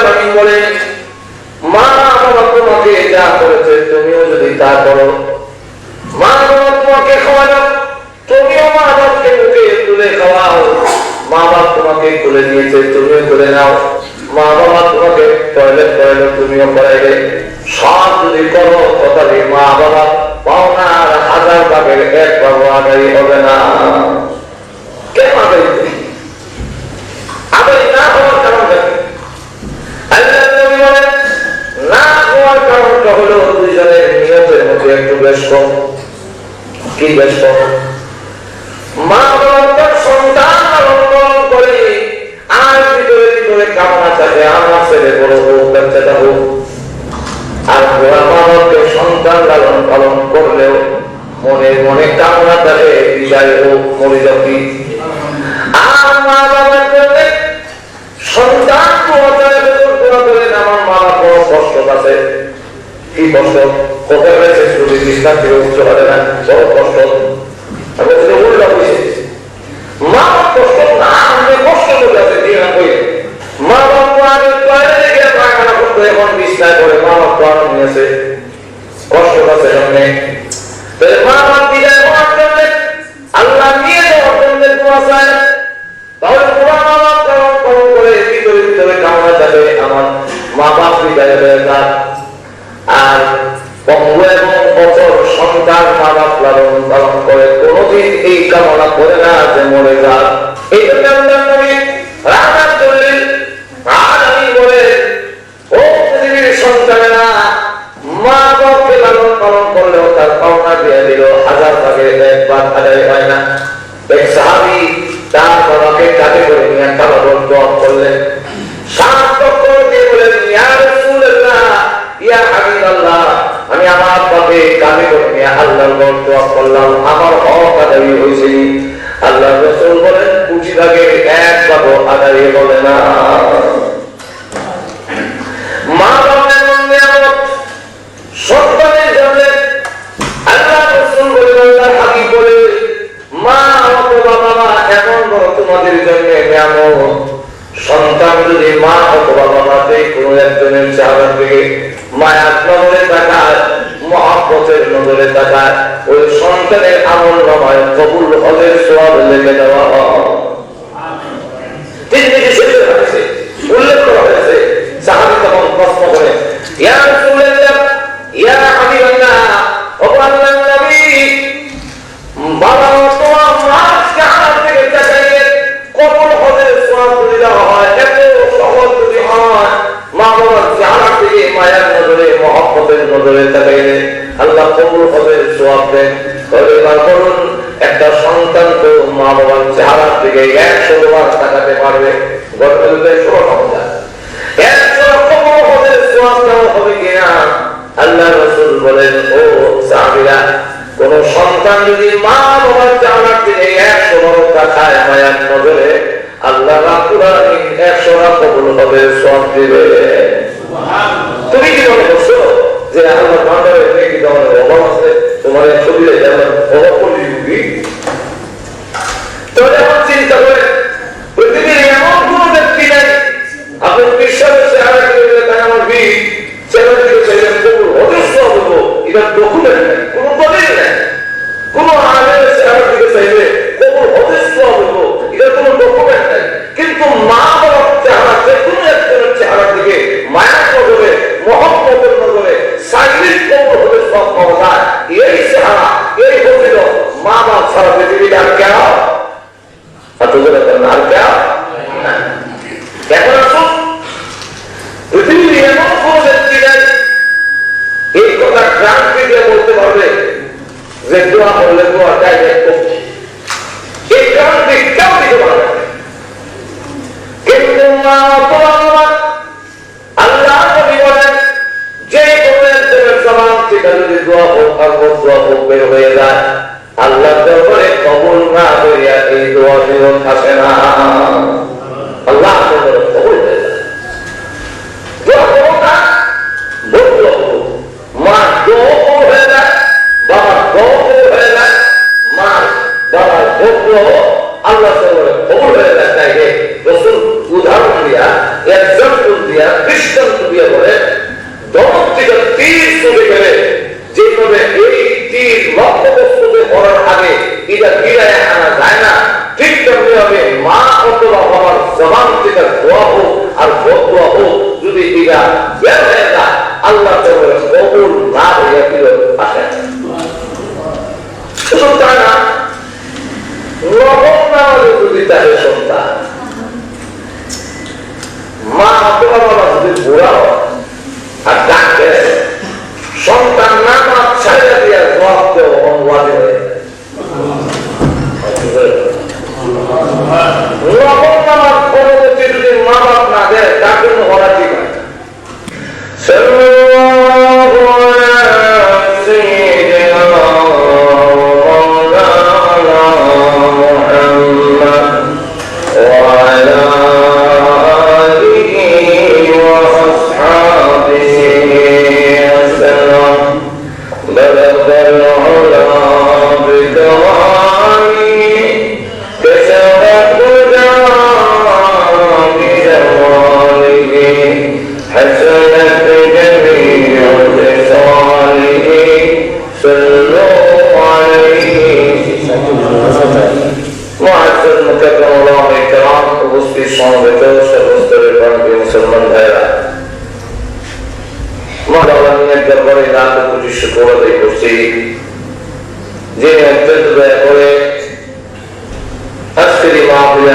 আলামিন বলে মা বাবা তোমাকে যা করেছে তুমিও যদি তা করো, মা বাবা তোমাকে খাওয়ানো তুমিও মা বাবাকে মুখে তুলে খাওয়াও, মা বাবা তোমাকে তুলে নিয়েছে তুমিও তুলে নাও, মা বাবা তোমাকে টয়লেট করাইলো তুমিও করাইলে, সব যদি করো তবে মা বাবা পাওনার 1000 ভাগের 1 ভাগ আদায় হবে না। কেন আদায় আদায় না হওয়ার কারণ আল্লাহ নবী বলেন না হওয়ার কারণটা হলো দুইজনের নিয়তের মধ্যে একটু বেশ কম। কি বেশ কম? মা বাবার সন্তান লালন পালন করে আর ভিতরে ভিতরে কামনা থাকে আমার ছেলে বড় হোক বাচ্চাটা হোক, আর মা বাবাকে সন্তান লালন পালন করলেও মনে মনে কামনা থাকে বিদায় হোক মরে যাবি। আর মা বাবার জন্য সন্তান করেন আমার মা বাবা বড় কষ্ট আছে। কি কষ্ট? কোথায় রয়েছে শুধু ইসলাম থেকে উচ্চ হবে না, বড় কষ্ট। আমি উল্টা বলছি মা বাবা কষ্ট না, আমি কষ্ট করে আছে মা বাবা আগে টয়লেটে গিয়ে পায়খানা করতো, এখন বিছনায় করে মা বাবা তো আনন্দ নিয়েছে, কষ্ট আছে সামনে। মা বাবা বিদায় হওয়ার জন্য আল্লাহ নিয়ে যাওয়ার জন্য দোয়া চায়, তাহলে পুরা মা বাবা পালন করে ভিতরে ভিতরে কামনা যাবে আমার মা বাপ বিদায় হয়ে যাক। আর পঙ্গু এবং বছর সন্তান মা বাপ লালন পালন করে কোনদিন এই কামনা করে না যে মরে যাক। এই জন্য আল্লাহ নবী রাহমাতুল্লিল আলামিন বলে ও পৃথিবীর সন্তানেরা মা বাপকে লালন পালন করলেও তার পাওনা দিয়ে দিল 1000 ভাগের 1 ভাগ আদায় হয় না। এক সাহাবী তার বাবাকে কাঁধে করে নিয়ে কাবাগর দোয়া করলেন, 7 বছর দিয়ে বলেন ইয়া রাসূলুল্লাহ ইয়া হাবিবাল্লাহ আমি আমার বাবাকে কাঁধে করে নিয়ে আল্লাহর ঘর দোয়া করলাম, আমার হক আদায় হয়েছে। আল্লাহর রাসূল বলেন 20 ভাগের 1 ভাগ আদায় হবে না। মা বাবার মনে আমার সন্তানের জন্য আল্লাহর রাসূল বলেন আল্লাহর হাবিব বলে মা অথবা বাবা এমন বড় তোমাদের জন্য নিয়ামত, সন্তান যদি মা অথবা বাবাতে কোনো একজনের চেহারা থেকে মায়ার নজরে তাকায়, মহব্বতের নজরে তাকায়, ওই সন্তানের আমল নামায় কবুল হজের সওয়াব লিখে দেওয়া হয়। তিন দিকে শেষ হয়েছে উল্লেখ করা হয়েছে। সাহাবী তখন প্রশ্ন করে ইয়া রাসূলুল্লাহ ইয়া হাবিবাল্লাহ ও আল্লাহর নবী বাবা তোমার মার চেহারা থেকে তাকাইলে কবুল হজের সওয়াব দিয়ে দেওয়া হয়, এত সহজ যদি হয় মা বাবার চেহারা থেকে মায়ার নজরে মহব্বতের নজরে তাকাইলে আল্লাহ কবুল হজের সওয়াব দেন। তাহলে বলুন একটা সন্তান তো মা বাবার চেহারা থেকে 100 বার তাকাতে পারবে, গর্বে 100 কবুল হজের সওয়াব দেওয়া হবে কিনা? আল্লাহ রাসূল বলেন ও সাহাবীরা কোন সন্তান যদি মা বাবার চেহারা থেকে 100 বার তাকায় মায়ার নজরে আল্লাহ রাব্বুল আলামিন 100 কবুল হবে সওয়াব দিবে। তুমি কি মনে করছো যে আল্লাহ ভান্ডারে কি তোমার অভাব আছে? তোমার ছবিতে যেমন অভাব করলি দিবি, তাহলে এখন চিন্তা করে পৃথিবীর এমন কোন ব্যক্তি নাই আপনি বিশ্বাসের চেহারা করে তাই আমার বিয়ে চেহারা থেকে চাইলেন কবুল অজস্র হবো, এটা ডকুমেন্ট নেই, কোনো দলিল নেই। কোন আলেমের চেহারা থেকে চাইলে কবুল অজস্র হবো, এটা কোনো ডকুমেন্ট নেই। কিন্তু মা বাবার চেহারা যে কোনো একজনের চেহারা থেকে মায়ার নজরে মহব্বতের নজরে সাইলিক কবুল হতে সব পাওয়া যায়। এই চেহারা এই হছিল মা বাবা ছাড়া পৃথিবীতে আর কেন আর কেন এখন আসুন পৃথিবীর এমন কোন ব্যক্তি নেই এই কথা ক্রান্তি দিয়ে বলতে পারবে যে দোয়া করলে দোয়া চাই এই ক্রান্তি কেউ দিতে পারবে। কিন্তু আল্লাহ নবী বলেন যে কোনো একজনের জবান থেকে যদি দোয়া হোক আর দোয়া হোক বের হয়ে যায় আল্লাহ দরবারে কবুল না করিয়া এই দোয়া জীবন আসে না। আল্লাহ দরবারে কবুল হয়ে যায় দোয়া করো না, বললো মা দোয়া হয়ে যায়, বাবার দোয়া হয়ে যায়, মা বাবার বললো আল্লাহ দরবারে কবুল হয়ে যায়। তাই রাসূল উদাহরণ দিয়া এক্সাম্পল দিয়া দোয়া হোক আর বদদোয়া হোক, যদি এটা বের হয়ে যায় আল্লাহ কবুল না হইয়া দিল আসে। শুধু তা না, নবম নামাজে যদি তার সন্তান মা অথবা বাবা যদি বুড়া হয় আর ডাকে সন্তান নামাজ ছাড়িয়ে দিয়া জবাব দেওয়া অনুবাদে হয়ে যায়। নবম নামাজ পরবর্তী যদি মা বাপ না দেয় তার জন্য ওরা ঠিক হয়।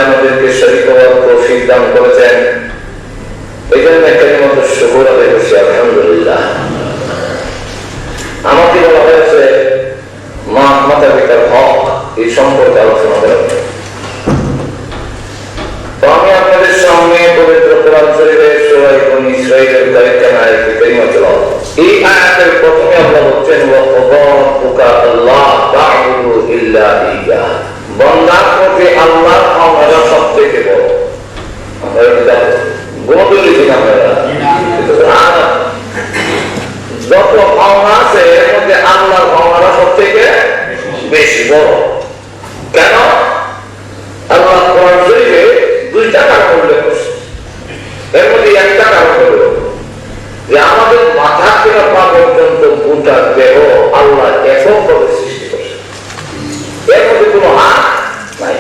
আমাদেরকে শরীক হওয়ার তৌফিক দান করেছেন, এই জন্য কালিমাত শুকর আদায় করছি আলহামদুলিল্লাহ। আমাকে বলা হয়েছে মা মাতা পিতার হক এই সম্পর্কে আলোচনা করা। তো আমি আপনাদের সামনে পবিত্র কোরআন শরীফের সূরা বনী ইসরাঈলের কয়েকটা আয়াত কারিমা তেলাওয়াত। এই আয়াতের প্রথমে আল্লাহ বলছেন ওয়া ক্বাদা রাব্বুকা আল্লা তা'বুদু ইল্লা ইয়্যাহ, বান্দার প্রতি আল্লাহর ক্ষমতা সবথেকে বড়। আমরা এটা বলি কিনা যত ক্ষমতা আছে এর মধ্যে আল্লাহর ক্ষমতা সবথেকে বেশি বড়। কেন? আল্লাহ কোরআন শরীফে দুইটা কারণ উল্লেখ করছে। এর মধ্যে একটা কারণ হলো যে আমাদের মাথা থেকে পা পর্যন্ত গোটা দেহ আল্লাহ এককভাবে সৃষ্টি করছে, এর মধ্যে কোনো হাত নাই,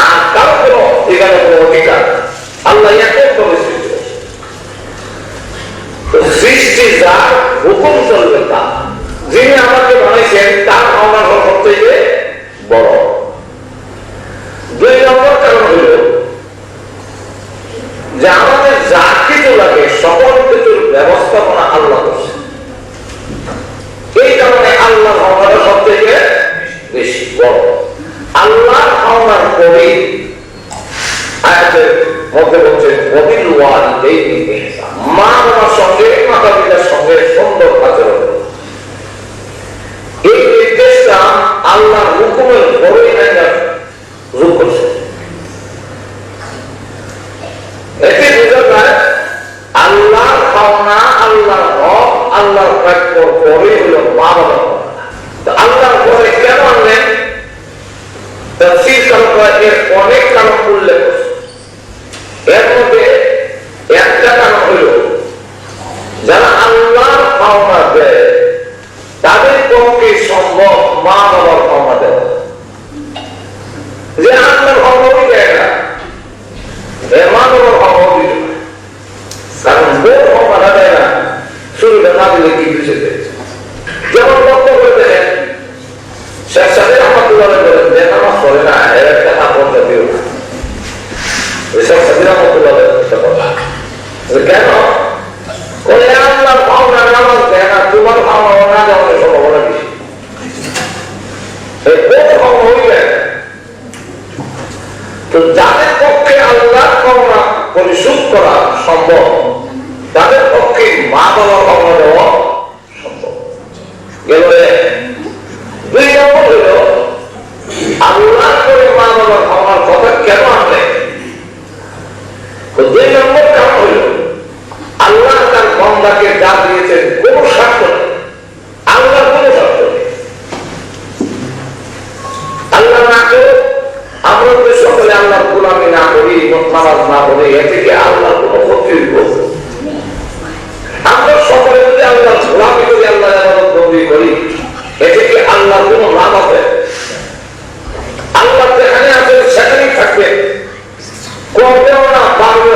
আর কারো কোনো এখানে কোনো অধিকার, আল্লাহ এককভাবে সৃষ্টি করছে। তো সৃষ্টি যার হুকুম চলবে তা, যিনি আমাকে বানাইছেন তার আমার সব থেকে বড়। দুই নম্বর কারণ হল যে আমাদের যা কিছু লাগে সকল কিছুর ব্যবস্থাপনা আল্লাহ করছে, এই কারণে আল্লাহ ক্ষমতা সব থেকে বেশি বড়। আল্লাহ ক্ষমতার পরে আয়াতের মধ্যে বলছে ওয়াবিল ওয়ালিদাইনি ইহসান, মা বাবার সঙ্গে মাতা পিতার সঙ্গে সুন্দর আচরণ। এই নির্দেশটা আল্লাহর হুকুমের বড়ই আইনা যোগ করছে। এতে বোঝা যায় আল্লাহর খাওনা, আল্লাহর হক, আল্লাহর প্রাপ্য পরে হলো মা বাবা। আল্লাহর পরে কেন আনলেন? তাফসীর কারকরা এর অনেক কারণ উল্লেখ করছে। এর মধ্যে একটা কারণ হলো যারা আল্লাহর খাওনা দেয় তাদের পক্ষে সম্ভব মা বাবার ক্ষমা দেওয়া। যে আল্লাহর ক্ষমতাই দেয় না, মা বাবার ক্ষমতা দিতে পারে, কারণ বউ ক্ষমতা দেয় না, শুরুটা না দিলে কি বুঝে দেয়। যেমন লক্ষ্য করে দেখেন শেখ সাহেব রহমাতুল্লাহ বলেন যে নামাজ পড়ে না এর একটা আপন জাতীয় না। শেখ সাহেব রহমাতুল্লাহ একটা কথা, কেন বলে আল্লাহর ক্ষমতা নামাজ দেয় না, তোমার ক্ষমতা না দেওয়ার সম্ভাবনা বেশি। এই বউ ক্ষমতা হয়ে যায়। তো যাদের পক্ষে আল্লাহর ক্ষমতা পরিশোধ করা সম্ভব তাদের পক্ষে মা বাবার ক্ষমতা দেওয়া সম্ভব। গেল দুই নম্বর হল আল্লাহ করে মা বাবার ক্ষমার কথা কেন আনলে? দুই নম্বর কারণ হল আল্লাহ তার বান্দাকে যা দিয়েছেন কোন স্বার্থ নেই, আল্লাহর কোন স্বার্থ নেই। আল্লাহ না করে আমরা যদি সকলে আল্লাহর গোলামি না করি, নামাজ না পড়ি, এ থেকে আল্লাহর কোন ক্ষতি হইব? আমরা সকলে যদি আল্লাহর গোলামি করি, আল্লাহর ইবাদত বন্দেগী করি, এ থেকে আল্লাহর কোন লাভ আছে? আল্লাহ যেখানে আছেন সেখানেই থাকবে, করবেও না, পারবেও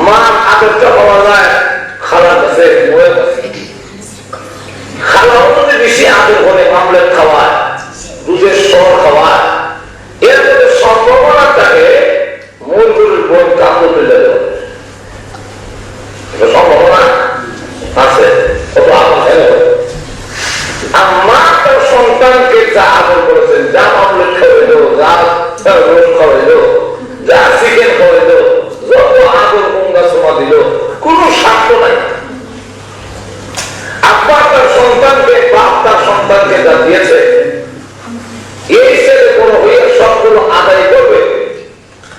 মার আদরটা পাওয়া যায় খালার কাছে, বউয়ের কাছে। খালাও যদি বেশি আদর করে মামলেট খাওয়ায়, দুধের শর খাওয়ায়, এর মধ্যে সম্ভাবনাটাকে মূলগুলির বোন কাপড় তুলে দেবে, সম্ভাবনা আছে। কত আদর আর মা তার সন্তানকে যা আদর করেছেন, যা মামলেট খাওয়াইল, যা রোজ খাওয়াইল, যা চিকেন খাওয়াইল, যত আদর গঙ্গা সোমা দিল, কোন স্বার্থ নাই। আব্বা তার সন্তানকে, বাপ তার সন্তানকে যা দিয়েছে, এই ছেলে বড় হয়ে সবগুলো আদায় করবে,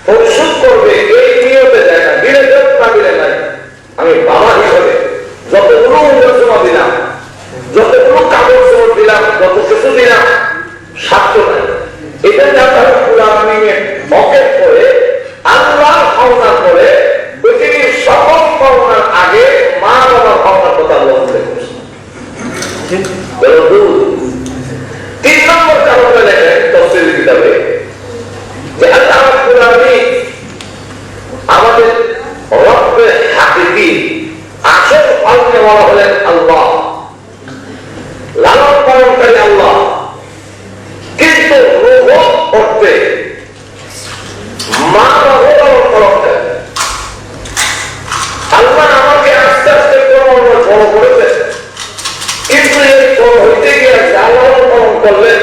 পরিশোধ করবে, এই নিয়তে যায় না। বিলে দেব না বিলে নাই, আমি বাবা হিসেবে যতগুলো জমা দিলাম, যতগুলো কাগজ জমা দিলাম, যত কিছু দিলাম, স্বার্থ নাই। এটা যারা পুরাণে মকেট করে আল্লাহ ভাবনা করে পৃথিবীর সকল ভাবনার আগে মা বাবার ভাবনার কথা উল্লেখ করছে। 3 নম্বর কারণে লেখেন তফসিল কিতাবে যে আল্লাহ রাব্বুল আলামিন আমাদের রব্বে হাকিকি, আসল পালনেওয়ালা হলেন আল্লাহ, লালন পালনকারী আল্লাহ। কিন্তু রূহ অর্থে মা বাবা লালন পালনকারী। আল্লাহ আমাকে আস্তে আস্তে বড় করেছে, কিন্তু এই বড় হইতে গিয়ে যা লালন পালন করলেন,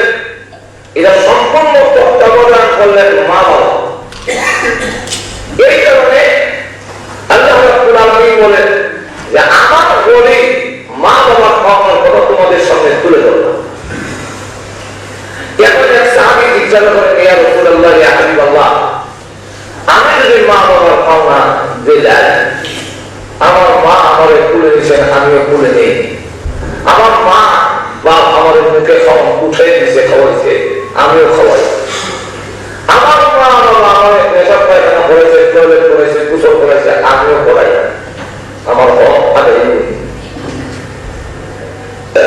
এরা সম্পূর্ণ তত্ত্বাবধান করলেন মা বাবা। এই কারণে আল্লাহ রাব্বুল আলামিন বলেন যে আমার বলি মা বাবার পাওনার কথা তোমাদের সামনে তুলে ধরলাম। এখন এক সাহাবী জিজ্ঞাসা করেন, ইয়া রাসূলুল্লাহ, ইয়া হাবিবাল্লাহ, আমি যদি মা বাবার পাওনা দিলাম, আমার মা আমারে তুলে দিয়েছেন, আমিও তুলে নেই। আমার মা বা আমার মুখে উঠে দিয়েছে, খাওয়াইছে, আমিও খাওয়াই। আমার মা বাবা আমার নেশাব পায়খানা করেছে, টয়লেট করেছে, গোসল করেছে, আমিও করাই। আমার হক আদায় করি।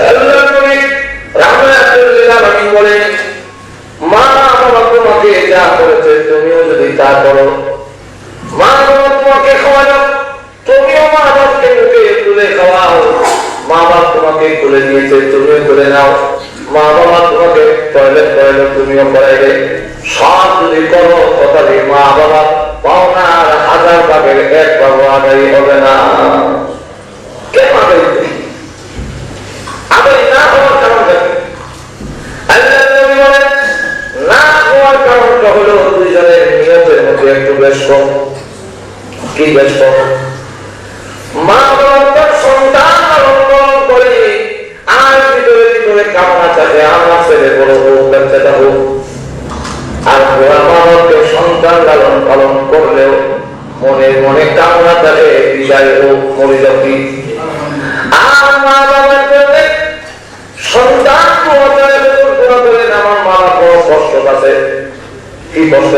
আল্লাহর নবী রাহমাতুল্লিল আলামিন বলেন, মা বাবা তোমাকে যা করেছে তুমিও যদি তা করো, মা বাবা তোমাকে খাওয়ানো, তুমিও মা বাবাকে মুখে তুলে খাওয়াও। মা বাবা তোমাকে তুলে দিয়েছে, তুমিও তুলে নাও। মা বাবা তোমাকে টয়লেট করাইলো, তুমিও করাইলে। সব যদি করো, তথাপি মা বাবা পাওনার 1000 ভাগের 1 ভাগ আদায় হবে না। কেন আদায় আদায় না হওয়ার কারণ কি? আল্লাহ নবী বলেন, না হওয়ার কারণটা হলো দুইজনের নিয়তের মধ্যে একটু বেশ কম। কি বেশ কম? মা বাবার সন্তান লালন পালন করে আর ভিতরে ভিতরে কামনা থাকে আমার ছেলে বড় হোক, বাচ্চাটা হোক। আর মা বাবাকে সন্তান লালন পালন করলেও মনে মনে কামনা থাকে বিদায় হোক, মরে যাবি। আর মা বাবার জন্য সন্তান করেন, আমার মা বাবা বড় কষ্ট আছে। কি কষ্ট?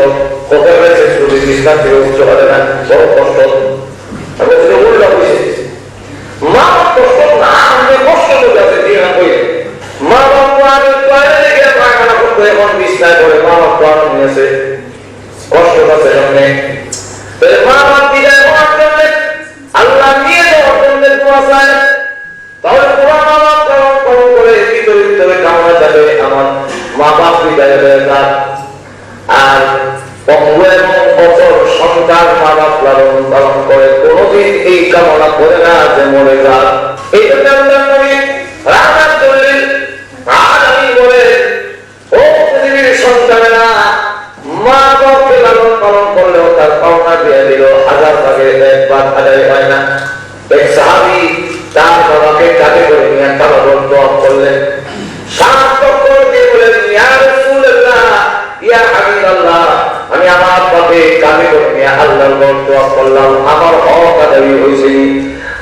কোথায় রয়েছে যদি বিশ্বাস থেকে উচ্চ হবে না, বড় কষ্ট। আমি উল্টা বুঝি মা বাবা কষ্ট না, আমাদের কষ্ট করতে আছে দিয়ে না কই। মা বাবা আগে টয়লেটে গিয়ে পায়খানা করতে, এখন বিছনায় করে মা বাবা তো আনন্দ নিয়েছে, কষ্ট আছে সামনে। মা বাবা বিদায় হওয়ার জন্য আল্লাহ নিয়ে যাওয়ার জন্য দোয়া চায়। তাহলে পুরা মা বাবা পালন করে ভিতরে ভিতরে কামনা যাবে আমার মা বাপ বিদায় হয়ে যাক। আর সন্তান মা বাপ লালন পালন করে কোনদিন এই কামনা করে না যে মরে যাক। এই জন্য আল্লাহ নবী রাহমাতুল্লিল আলামিন বলে, ও পৃথিবীর সন্তানেরা, মা বাপকে লালন পালন করলেও তার পাওনা দিয়ে দিল, 1000 ভাগের 1 ভাগ আদায় হয় না। এক সাহাবী তার বাবাকে কাঁধে করে নিয়ে কাবাগর দোয়া করলেন, সার্থক করে দিয়ে বলেন, ইয়া রাসূলুল্লাহ, ইয়া হাবিবাল্লাহ, আমি আমার বাবাকে কাঁধে করে নিয়ে আল্লাহর ঘর দোয়া করলাম, আমার হক আদায় হয়েছে।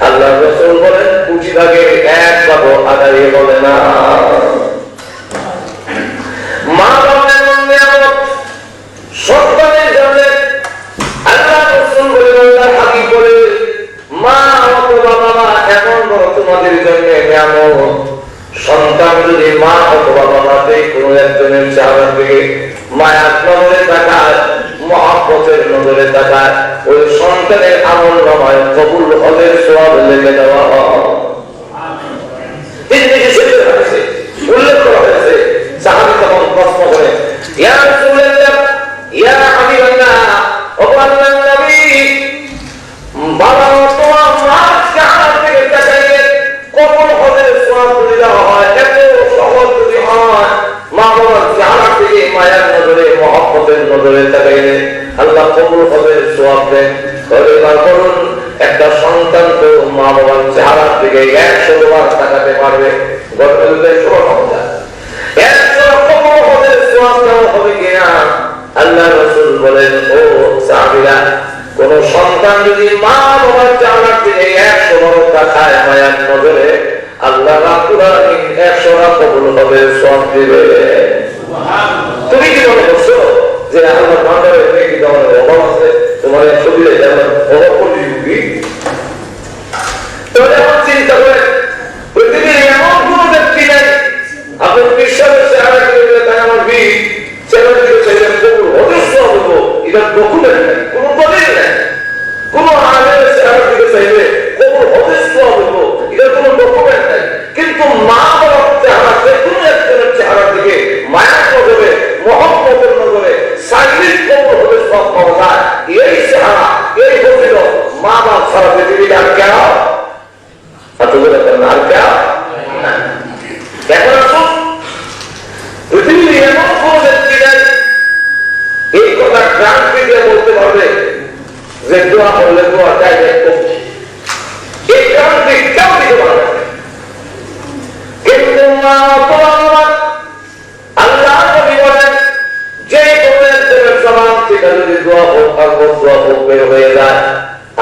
আল্লাহ রাসূল বলেন, 20 ভাগের 1 ভাগও আদায় হবে না। মা বাবার নিয়ামত সন্তানের জন্য আল্লাহ রাসূল বলেন, আল্লাহর হাবিব বলে, মা অথবা বাবা এমন বড় তোমাদের জন্য নিয়ামত। সন্তান যদি মা অথবা বাবাতে কোনো একজনের চেহারা থেকে মায়া নজরে তাকায়, মহব্বতের নজরে তাকায়, ওই সন্তানের আমল নামায় কবুল হজের সওয়াব লিখে দেওয়া হয়। উল্লেখ করা হয়েছে, সাহাবী তখন প্রশ্ন করে, ইয়া রাসূলুল্লাহ, ইয়া হাবিবাল্লাহ, ও আল্লাহর নবী, বাবা তোমার মার চেহারা থেকে তাকাইলে কবুল হজের সওয়াব দেওয়া হয়, এত সহজ যদি হয়, মা বাবার চেহারা থেকে মায়ার নজরে মহব্বতের নজরে তাকাইলে আল্লাহ কবুল হজের সওয়াব দেন। এবার বলুন, একটা সন্তান তো মা বাবার চেহারা থেকে 100 বার তাকাতে পারবে, আল্লাহ রাসূল বলেন, ও সাহাবীরা, কোন সন্তান যদি মা বাবার চেহারা থেকে 100 বার তাকায় মায়ার নজরে, আল্লাহ রাব্বুল আলামিন 100 বার কবুল হজের সওয়াব দিবে। তুমি কি মনে করছো যে আল্লাহ ভান্ডারে কি তোমার অভাব আছে? তোমার ছবিতে যেমন অভাব করবি, তাহলে আমার চিন্তা করে পৃথিবীর এমন কোন ব্যক্তি নেই আপনি বিশ্বাসের চেহারা করে তাই আমার বিয়ে চেহারা দিকে চাইলে কবুল অদৃশ্য হবো, এটা ডকুমেন্ট নেই, কোনো দলিল নেই। কোন আলের চেহারা দিকে চাইলে কবুল অদৃশ্য হবো, এটা কোনো ডকুমেন্ট নেই। কিন্তু মা বাবার চেহারা, যে কোনো একজনের চেহারা দিকে মায়া নজরে মহব্বতের নজরে শারীরিক কবুল হতে সব পাওয়া যায়। এই চেহারা, এই হচ্ছিল মা বাপ সারা পৃথিবীটা আর কেন আর কেন এখন আসুন, পৃথিবীর এমন কোন ব্যক্তি নেই এই কথা গ্রান্টি দিয়ে বলতে পারবে যে দোয়া করলে দোয়া চাই, এই গ্রান্টি কেউ দিতে পারবে। কিন্তু আল্লাহ নবী বলেন, যে কোনের জবান থেকে যদি দোয়া হোক আর দোয়া হোক বের হয়ে যায়,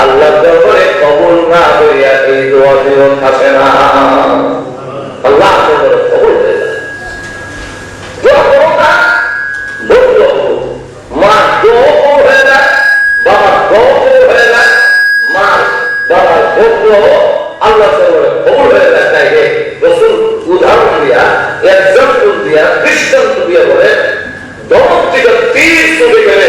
আল্লাহ দরবারে কবুল না করিয়া এই দোয়া জীবন আসে না। আল্লাহ দরবারে কবুল হয়ে যায়। দোয়া করো না, বললো মা দোয়া হয়ে যায়, বাবা দোয়া হয়ে যায়, মা বাবা বললো আল্লাহ দরবারে কবুল হয়ে যায়। তাই রাসূল উদাহরণ দিয়া, এক্সাম্পল দিয়া, দৃষ্টান্ত দিয়া বলে, দমক থেকে তীর চলে গেলে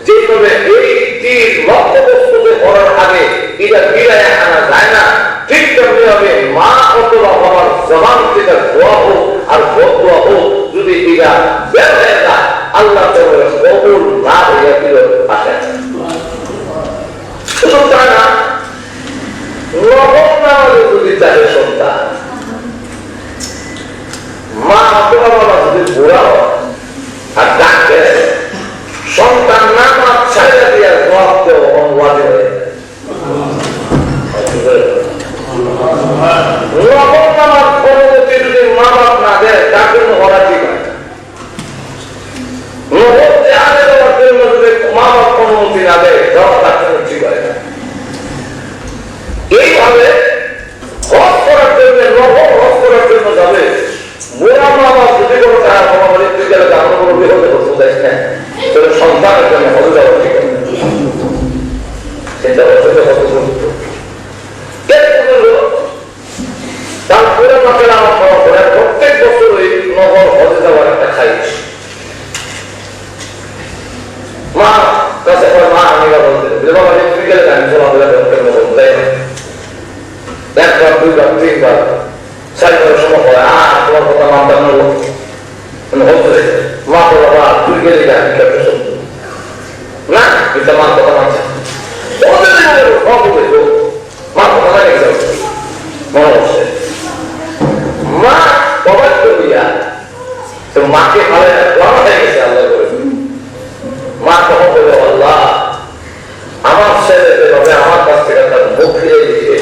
যেভাবে এই তীর লক্ষ্যবস্তুতে পড়ার আগে এটা ফিরায় আনা যায় না, ঠিক তেমনি হবে মা অথবা বাবার জবান থেকে দোয়া হোক আর বদদোয়া হোক, যদি এটা বের হয়ে যায়, আল্লাহ তাআলা কবুল না হইয়া ফিরত আসে। শুধু তা না, নবম নামাজে যদি চাহে সন্তান, মা অথবা বাবা যদি বুড়া হয় আর ডাকে সন্তান নামাজ ছাড়া দিয়া জবাব দেওয়া অনুবাদে হয়ে যায়। নবম নামাজ পরবর্তী যদি মা বাপ না দেয়, তার জন্য ওরা ঠিক হয়। নবম আগে দেওয়ার জন্য যদি মা বাপ অনুমতি না দেয়, জবাব তার জন্য ঠিক হয় না। এইভাবে হজ করার জন্য, নবম হজ করার জন্য যাবে, বুড়া মা বাপ যদি কোনো তারা বাবা বলে তুই গেলে আমার কোনো বিরোধে বসে যাইস না, তাহলে সন্তানের জন্য হজে যাওয়া ঠিক হয়। চিন্তা করছে তারপরে মাসের আমার খাওয়া পরে প্রত্যেক বছর ওই নগর হজে যাওয়ার একটা খাইস। মা কাছে মা আমি বলতে বাবা তুই গেলে আমি চলাফেরা করতে বলতে একবার, দুইবার, তিনবার, চারবার সময় হয়, তোমার কথা মানতাম হচ্ছে মা তো বাবা তুই গেলে আমি কেটে শুনতো না, এটা মার কথা মানছে মা কথা না গেছে মনে হচ্ছে মা বাবার করিয়া তো মাকে ভালো হয়ে গেছে। আল্লাহ করে মা তখন বলবে, আল্লাহ আমার ছেলে যেভাবে আমার কাছ থেকে তার মুখ ফিরে দিয়েছে,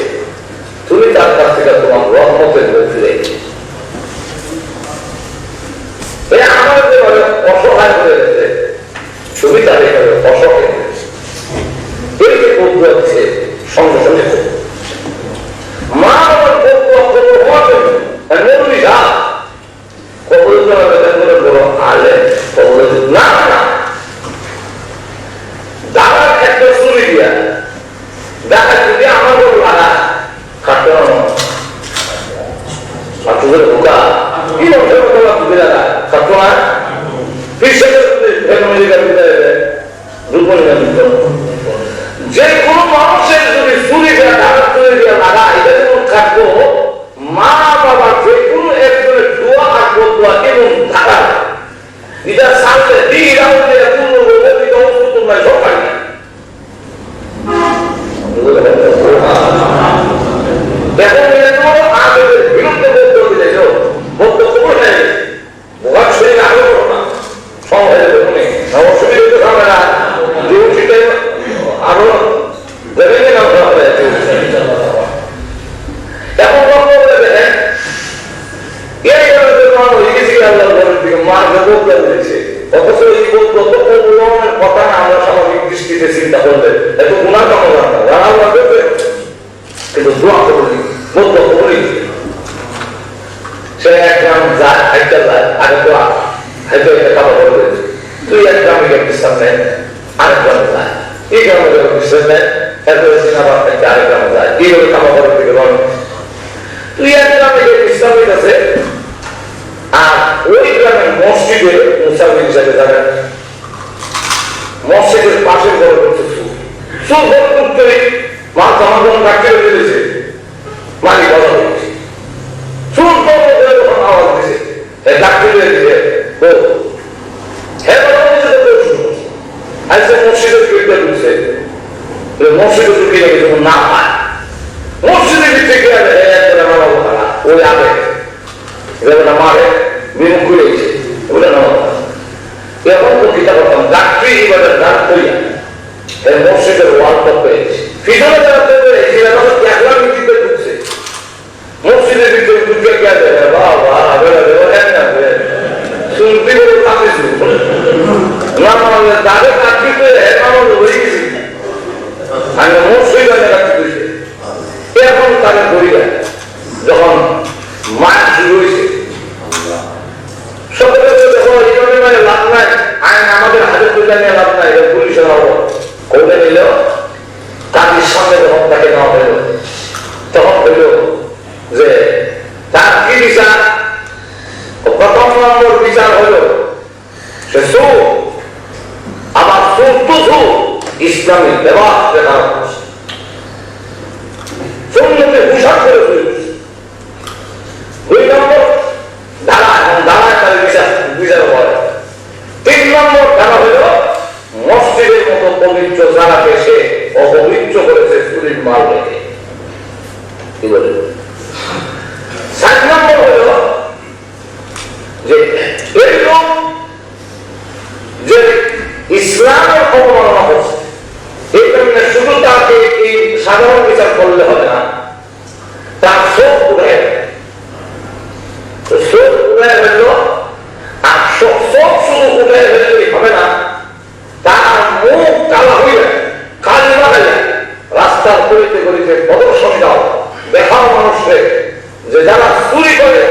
তুমি তার কাছ থেকে তোমার রহমতের মুখ ফিরে দিয়েছে। আমার যেভাবে অসহায় হয়ে গেছে, তুমি তার এভাবে অসহায় এই যে বন্ধু হচ্ছে সঙ্গে সঙ্গে মা আমার বন্ধু হওয়ার জন্য আলে না না দাঁড়ার একটা চুরি দিয়া দেখা যদি আমার লাগা কাটতে ঢোকা কি লাগা কাটতো না এখন আবেগের বিরুদ্ধে বক্তব্য দিলে বক্তব্য নেই বোঝার শরীর আরো না সংবাদের দেখুন অসুবিধা হবে না ডিউটিতে আরো দেবেন না হবে এখন বক্তব্য দেখেন এই হয়ে গেছি আল্লাহ দিকে মার বক্তব্য দিয়েছে অথচ এই বক্তব্য কথা না আমরা স্বাভাবিক দৃষ্টিতে চিন্তা করলে এত গুণার কামনা জানতাম আল্লাহ করবে কিন্তু দোয়া করি বক্তব্য করি সে এক গ্রাম যায় একটা যায় আগে দোয়া হয়তো একটা খাওয়া করবে তুই এক গ্রামে গিয়ে বিশ্রাম নেয় আরেক গ্রামে যায় এই গ্রামে যখন বিশ্রাম নেয় এরপরে সিনেমা একটা আরেক গ্রামে যায় এইভাবে খাওয়া করার থেকে বল তুই এক গ্রামে গিয়ে বিশ্রাম নিতেছে আর ওই গ্রামের মসজিদে মুসাফির হিসাবে যাবেন মসজিদের পাশে বড় করতে সুর বড় করতে মা তোমার যখন ডাক্তার দিয়েছে মালিক কথা বলছে সুর বড় করে যখন আওয়াজ দিয়েছে ডাক্তার দিয়েছে হ্যাঁ কথা বলছে তো শুরু আজকে মসজিদের গেটটা ঢুকছে মসজিদে ঢুকে গেছে যখন না পায় মসজিদের ভিতরে গিয়ে ওই আগে যেটা মারে বিমুখ করে গেছে ওটা না এখন তো চিন্তা করতাম ডাক্তারি এবারে দাঁড় করিয়া মসজিদের ওয়াল টপ পেয়েছে পিছনে যারা পেয়েছে একলা ভিত্তিতে ঢুকছে মসজিদের ভিতরে ঢুকে গেছে বাবা শুনতে বলে কাঁপে না তাদের কাঁপিতে এমন হয়ে গেছে আমি মসজিদে রাখতে দিয়েছে এখন তাদের করিয়া যখন মাঠ শুরু হয়েছে লাভ নাই আইন আমাদের হাতে তুলে নিয়ে লাভ নাই পুলিশের করে নিল তাদের সামনে যখন তাকে নেওয়া হইল তখন হইল যে তার কি বিচার প্রথম নম্বর বিচার হইল সে সুর আবার সুর তো সুর ইসলামী ব্যবহার দেখা সুন্দরকে পোশাক করে দুই নম্বর দাঁড়ায় তার বিচার হয় তিন নম্বর ধারা হইল মসজিদের মতো পবিত্র জায়গাকে সে অপবিত্র করেছে চুরির মাল রেখে কি বলে 7 নম্বর হইল যে এই লোক যে ইসলামের অবমাননা করছে এই কারণে শুধু তাকে এই সাধারণ বিচার করলে হবে না তার চোখ উঠে চোখ উঠে হইল আর চোখ শুধু উঠে হইলেই হবে না তার মুখ কালা হইলে কালি লাগাইলে রাস্তার করিতে করিতে প্রদর্শন দাও দেখাও মানুষকে যে যারা চুরি করে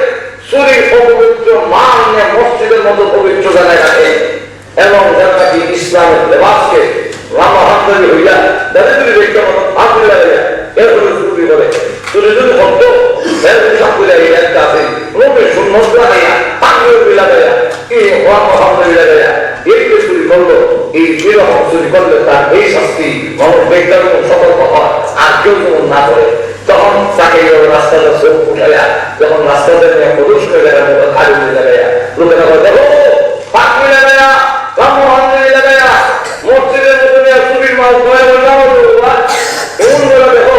চুরির অপবিত্র মান নিয়ে মসজিদের মতো পবিত্র জায়গায় রাখে এবং যারা নাকি ইসলামের লেবাসকে রামা হাতদারি হইয়া তাদের যদি দেখতে মতো হাত লাগাইয়া এরপরে চুরি করে চুরি যদি হতো এর পোশাক করে একটা আছে রোগের শূন্য লাগাইয়া পাখিও লাগাইয়া কি রামা হাতদারি লাগাইয়া এই যে চুরি করলো এই বিরকম চুরি করলে তার এই শাস্তি মানুষ বেকার সতর্ক হয় আর কেউ যেমন না করে তখন তাকে রাস্তাটা চোখ উঠাইয়া যখন রাস্তাতে নিয়ে প্রদোষ করে দেখার মতো খালি হয়ে লাগাইয়া লোকেরা দেখো পাখি লাগাইয়া রামহান্দি লাগাইয়া মসজিদের মতো নিয়ে চুরির মাল এমন বলে দেখো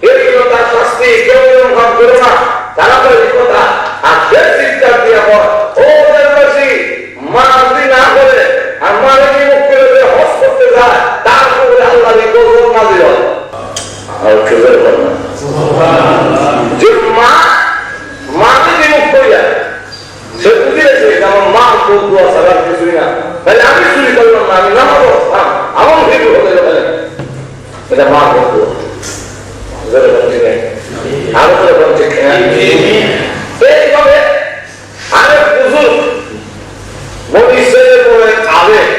এগুলো তার শাস্তি কেউ এরকম কাম করো না তারা তো এই কথা আর ফের চিন্তা দিয়ে হয় ও দেশবাসী মা যদি না করে আর মারে মুখ করে হস করতে যায় তারপরে আল্লাহ গজব নাজিল হয় আর চুপের না যে মা যদি মুখ করিয়া সে বুঝিয়েছে যেমন মা দোয়া সারার কিছুই না তাহলে আমি চুরি করলাম না আমি নামাজ পড়তাম আমার ভিড় হতে যাবে এটা মা বলতো আরো করে বলছে এইভাবে আরেক বুজুর্গ মরিসের পরে আবেগ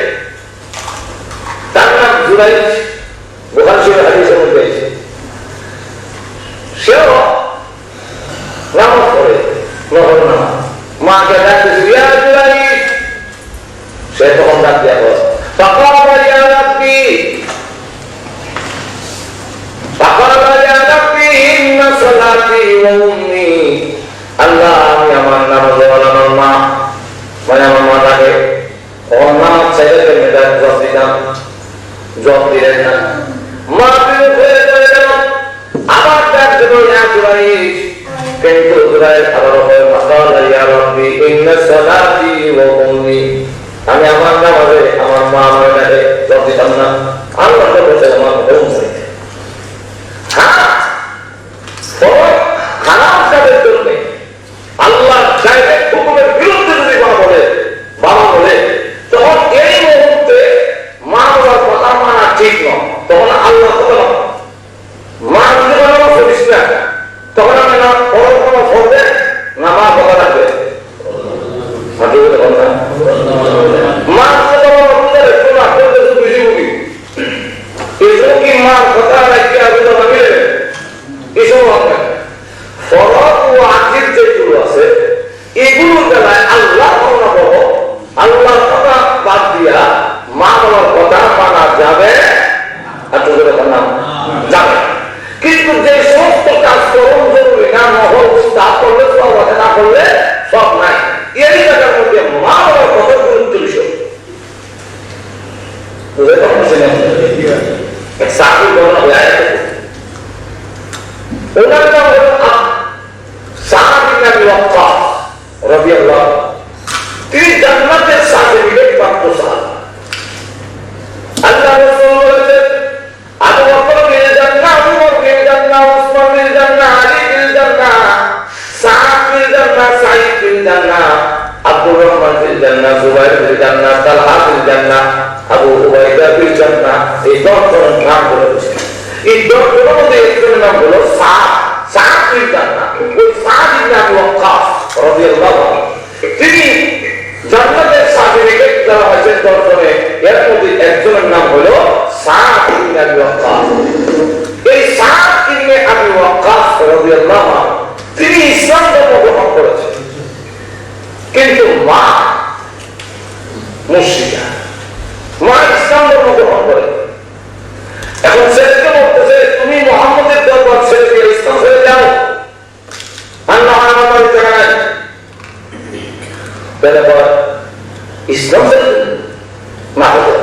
তার নাম জুরাইজ বুখারী শরীফের হাদিসের মধ্যে আছে সেও নামাজ পড়ে নহর নামাজ মাকে ডাকতেছে ইয়া জুরাইজ সে তখন ডাক দেয়া বলে ফাকারা ইয়া রাব্বি ফাকারা ইয়া রাব্বি ইন্না সালাতি ওয়া উম্মি আল্লাহ আমি আমার নামাজ আমার মা মানে আমার মাটাকে নামাজ ছেড়ে মেয়েটা জব দিলাম জব দিলেন না মা বিরুদ্ধে যায় 18 হয় মাকালা ইয়া রাব্বি ইন্না সালাতি ওয়া উম্মি, আমি আমার নামাজে আমার মা আমার ডাকে জবাব দিতাম না, আল্লাহ তো বলেছে আমার হুকুম চাইতে। হ্যাঁ হারাম কাজের জন্য আল্লাহ ডাইরেক্ট হুকুমের বিরুদ্ধে যদি বাবা বলে তখন এই মুহূর্তে মা বাবার কথা মানা ঠিক নয়, তখন আল্লাহ কথা মা যদি বাবা করিস না, তখন আমি না পড়াশোনা করবে না মা কথা রাখবে মা কি মার কথা রাখি আবেদন ভাবি এসব হবে ফরজ ও আকির যেগুলো আছে এগুলো বেলায় আল্লাহ আল্লাহর কথা বাদ দিয়া মা বাবার কথা মানা যাবে যাবে, কিন্তু যে সমস্ত কাজ করুন জরুরি না মহল তা করলে সব আছে, না করলে সব নাই, এই জায়গার মধ্যে মা বাবার কথা গুরুত্ব বিষয় বুঝতে পারছেন। এক সাহাবী বর্ণনা হয়ে ওনার নাম হল সাআদ ইবনে আবি ওয়াক্কাস রাদিয়াল্লাহু, তিনি জান্নাতের সার্টিফিকেট প্রাপ্ত সাহাবী। আল্লাহ রাসূল বলেছেন আবু বকর বিল জান্নাহ, উমর বিল জান্নাহ, উসমান বিল জান্নাহ, আলী বিল জান্নাহ, সাআদ বিল জান্নাহ, সাঈদ বিল জান্নাহ, আব্দুর রহমান বিল জান্নাহ, জুবাইর বিল জান্নাহ, তালহা বিল জান্নাহ, আবু উবাইদা বিল জান্নাহ। এই 10 জনের নাম বলেছে। এই 10 জনের মধ্যে একজনের নাম হলো সাআদ বিল জান্নাহ। ওই সাআদ ইবনে আবি ওয়াক্কাস রাদিয়াল্লাহু আনহু, তিনি জান্নাতের সার্টিফিকেট দেওয়া হয়েছে 10 জনে, এর মধ্যে একজনের নাম হলো সাআদ ইবনে আবি ওয়াক্কাস। এই সাআদ ইবনে আবি ওয়াক্কাস রাদিয়াল্লাহু আনহু তিনি ইসলাম ধর্ম গ্রহণ করেছেন, কিন্তু মা মুশরিকা, মা ইসলাম ধর্ম গ্রহণ করে। এখন ছেলেকে বলতেছে তুমি মুহাম্মদের দরবার ছেড়ে দিয়ে ইসলাম ছেড়ে যাও, আল্লাহ আমার বাড়িতে নাই, তাহলে ইসলাম ছেড়ে না হতে।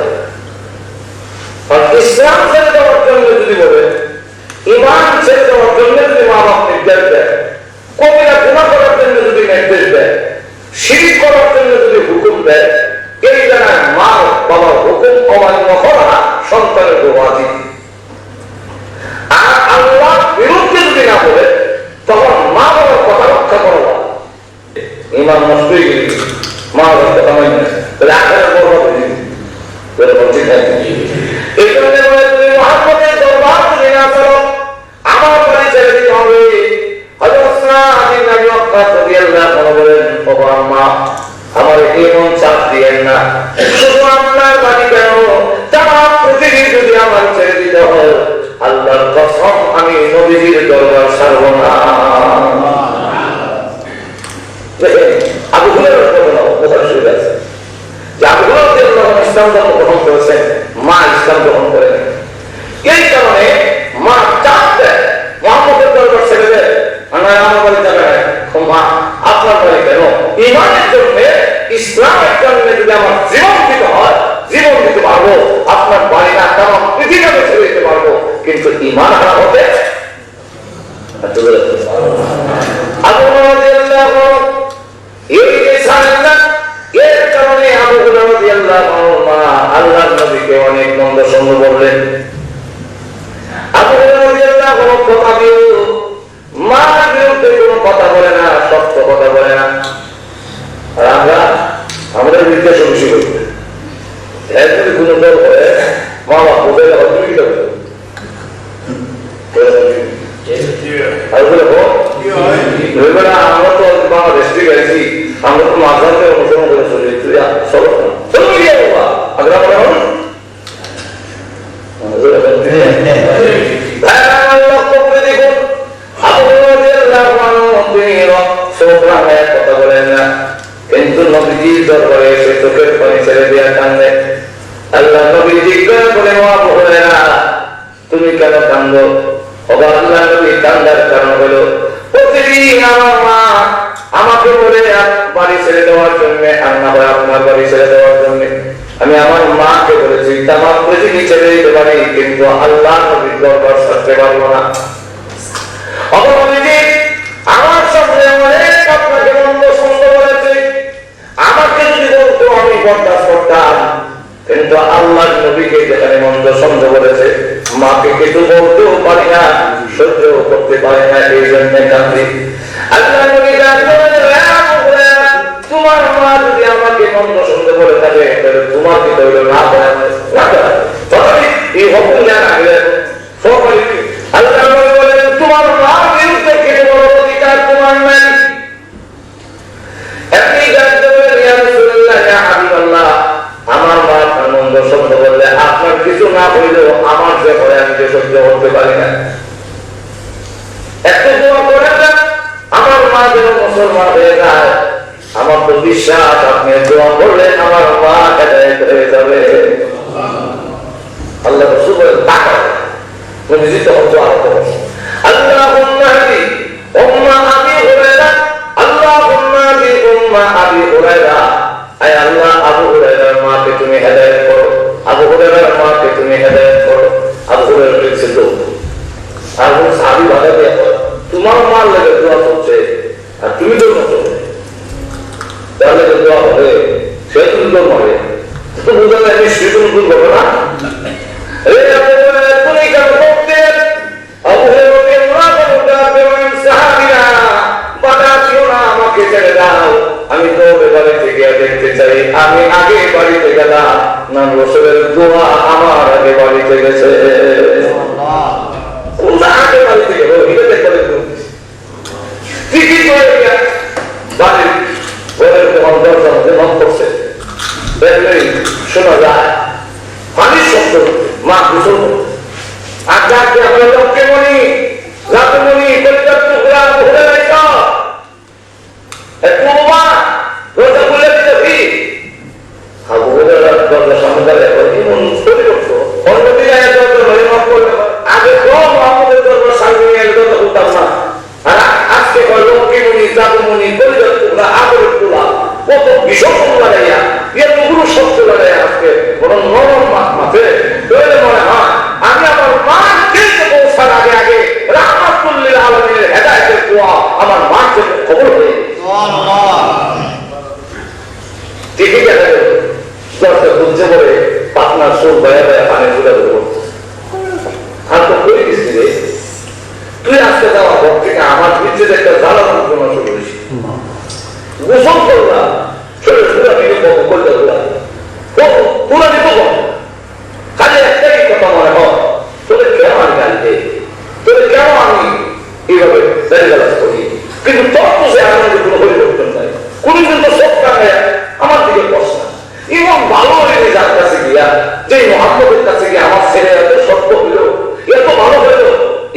আর ইসলাম ছেড়ে দেওয়ার জন্য যদি বলে, ইমান ছেড়ে দেওয়ার জন্য যদি মা বাপ নির্দেশ দেয়, কবিরা গুনাহ করার জন্য যদি নির্দেশ দেয়, শিরক করার জন্য যদি হুকুম দেয়, এই জায়গায় মা বাবার হুকুম অমান্য করা সন্তানের ওয়াজিব। আর আল্লাহ বিরুদ্ধে যদি না বলে তখন মা বাবার কথা রক্ষা করা ইমান নষ্ট হয়ে গেলে মা বাবার কথা মানি না, তাহলে আখেরাত বরবাদ হয়ে যাবে। এই জন্য তুমি মুহাম্মদের দরবার যদি না করো আমার বাড়ি ছেড়ে দিতে হবে। হযরত সাআদ ইবনে আবি ওয়াক্কাস রাদিয়াল্লাহু আনহু বলেন, ওগো আম্মা আমার এমন চাপ দিয়েন না, শুধু আপনার বাড়ি কেন তামাম পৃথিবী যদি আমার ছেড়ে দিতে হয় আল্লাহর কসম আমি নবীজির দরবার ছাড়ব না। আবু হুরায়রা কথা শুরু আছে যে আবু হুরায়রা যখন ইসলাম ধর্ম গ্রহণ করেছেন, মা ইসলাম গ্রহণ করেন। এই কারণে মা চাপ দেয় মুহাম্মদের দরবার ছেড়ে দেয়, আমার বাড়ি যাবে না, মা আপনার বাড়ি কেন? ইমানের জন্য ইসলামের জন্য যদি আমার জীবন দিতে হয় জীবন দিতে পারবো, আপনার বাড়ি না তামাম পৃথিবীতে ছেড়ে দিতে পারবো, কিন্তু ইমান হারা হতে এর কারণে আবু হুরায়রা রাদিয়াল্লাহু আনহু আল্লাহর নবীকে অনেক মন্দ সঙ্গ বললেন। আবু হুরায়রা রাদিয়াল্লাহু আনহু কথা দিও মার বিরুদ্ধে কোনো কথা বলে না, সত্য কথা বলে না। আর আমরা আমাদের বিরুদ্ধে বেশি করি, যদি কোনো দল করে মা বাবা বোঝে যাবো তুমি কি করবে আমরা তো বাংলাদেশ থেকে গেছি, আমরা তো মাঝখানে অনুসরণ করে চলি, তুই চলো চলো গিয়ে বাবা আগ্রা মনে হন দেখুন কথা বলেন না, কিন্তু নবীজির দরবারে এসে চোখের পানি ছেড়ে দেওয়া কান্দে। আল্লাহ নবী জিজ্ঞাসা করে আবু হুরায়রা তুমি কেন কান্দো? আল্লাহ নবী কান্দার কারণ হলো প্রতিদিন আমার মা আমাকে বলে বাড়ি ছেড়ে দেওয়ার জন্য, আর না হয় আপনার বাড়ি ছেড়ে দেওয়ার জন্য। আমি আমার মাকে বলেছি তামাম পৃথিবী ছেড়ে দিতে পারি, কিন্তু আল্লাহ নবীর দরবার ছাড়তে পারবো না। আমার সামনে সন্দেহ করেছে, মাকে কিছু বলতেও পারি না, সহ্য করতে পারি না, এই জন্য কাঁদি। আল্লাহ নবী তোমার মা যদি আমাকে মন্দ সন্দেহ করে থাকে, তাহলে তোমার কি তৈরি না করে এই হকুম না রাখলে আল্লাহ নবী বলেন তোমার মা বিরুদ্ধে কেটে বড় অধিকার তোমার নাই। আমার মা মন্দ শব্দ বললে আপনার কিছু না হইলেও আমার যে হয় আমি যে সহ্য করতে পারি না। একটু দোয়া করেন না আমার মা যেন মুসলমান হয়ে যায়। আমার তো বিশ্বাস আপনি দোয়া করলে আমার মা হেদায়েত হয়ে যাবে। আল্লাহ রাসূল বলেন টাকা মসজিদে হতো আর আল্লাহুম্মা হাদি উম্মা আবি হুরায়রা, আল্লাহুম্মা হাদি উম্মা আবি হুরায়রা। আয় আল্লাহ আবু হুরায়রার মাকে তুমি হেদায়েত করো, আবু হুরায়রার মাকে তুমি হেদায়েত করো। আবু হুরায়রা ছিল আর কোন সাহাবী বাধা দিয়ে তোমার মার লাগে দোয়া করছে আর তুমি তো মতো তাহলে তো দোয়া হবে, সে তুমি তো মরে তো বুঝা যায় আমি সে তুমি ভুল করবো না। তুমি কেন করতে আবু আমাকে ছেড়ে দাও, আমি তো বাড়ি থেকে দেখতে চাই। আমি আগে বাড়িতে গেলাম না রসুলের দোয়া আমার আগে বাড়িতে গেছে। আগে বাড়িতে গেল টিকিট করে বাড়ির ঘরের তোমার দরজা মধ্যে মন করছে, শোনা যায় পানির শব্দ, মা গোসল আর যাকে আমরা লক্ষ্যে মনি রাতে মনি পরিত্যক্ত গোলাম ধরে রাখ একটু মা দরজা খুলে দিতে ভি আবু হুরায়রার দরজা সামনে দাঁড়িয়ে এমন তৈরি করছো অন্যদিন দরজা ধরে মাফ করবে। আগে তো আমাদের দরজা সামনে নিয়ে দরজা খুলতাম না, আর আজকে লক্ষ্মী মনি জাদু মনি পরিত্যক্ত আগরের তোলা কত ভীষণ লাগাইয়া এতগুলো শব্দ লাগাইয়া আজকে বড় নরম মাথে তৈরি মনে হয় আমি আমার মাকে পৌঁছার আগে আগে রাহমাতুল্লিল আলামিনের হেদায়েতের দোয়া আমার মার জন্য কবুল হয়ে ঠিকই দেখা গেল। দরজা খুলছে বলে পাতনার সুর বয়া বয়া পানি জুড়ে দেবো আর তো করে দিচ্ছি রে তুই আজকে যাওয়া পর থেকে আমার পিছিয়ে একটা জ্বালা যন্ত্রণা শুরু হয়েছে। গোসল করলাম শরীর পুরা মিলে করলে পুরা দিত খালি একটাই কথা মনে হয় তোদের কেন আমি গাড়িতে তোদের কেন আমি এইভাবে দাঁড়িয়ে করি, কিন্তু তোর তো সে আনন্দের কোনো পরিবর্তন নাই, কোনদিন তো সব টাকা আমার দিকে বসে না। এমন ভালো হয়ে যার কাছে গিয়া যে মোহাম্মদের কাছে গিয়ে আমার ছেলে এত সত্য হইল এত ভালো হইল,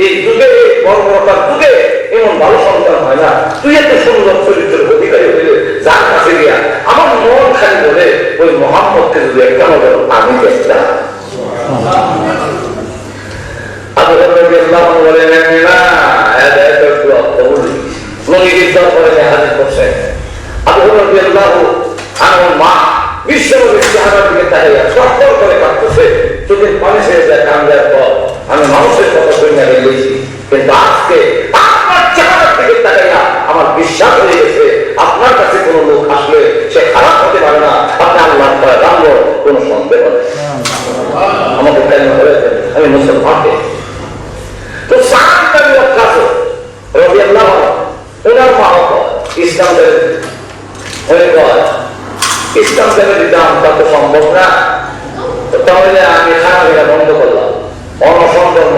এই যুগে বর্বরতার যুগে এমন ভালো সন্তান হয় না। তুই এত সুন্দর চরিত্রের অধিকারী হইলে যার কাছে গিয়া আমার মন খালি বলে ওই মোহাম্মদকে যদি একটা নজর আমি দেখতাম। আবু হুরায়রা বলেন না হেদায়েতের দোয়া কবুল নবীর দরবারে হাজির করছেন। আবু হুরায়রা আমার মা বিশ্বনবীর চেহারার দিকে তাকাইয়া সরকার করে কাঁদতেছে, চোখের পানি ছেড়ে যায় কান্দার পর আমি মানুষের কথা শুনে গেছি, কিন্তু আজকে আপনার চেহারার দিকে তাকাইয়া আমার বিশ্বাস হয়ে গেছে আপনার কাছে কোনো লোক আসলে সে খারাপ হতে পারে না, আপনি আল্লাহ করে জানবো কোনো সন্দেহ নেই। আমাকে কেন বলেছেন আমি মুসলমানকে তো সাহাবী ওয়াক্কাস রাদিয়াল্লাহু আনহু ওনার মা ইসলাম ইসলাম থেকে দিতাম তা তো সম্ভব না, তাহলে আমি খানা বন্ধ করলাম অনশন কর্ম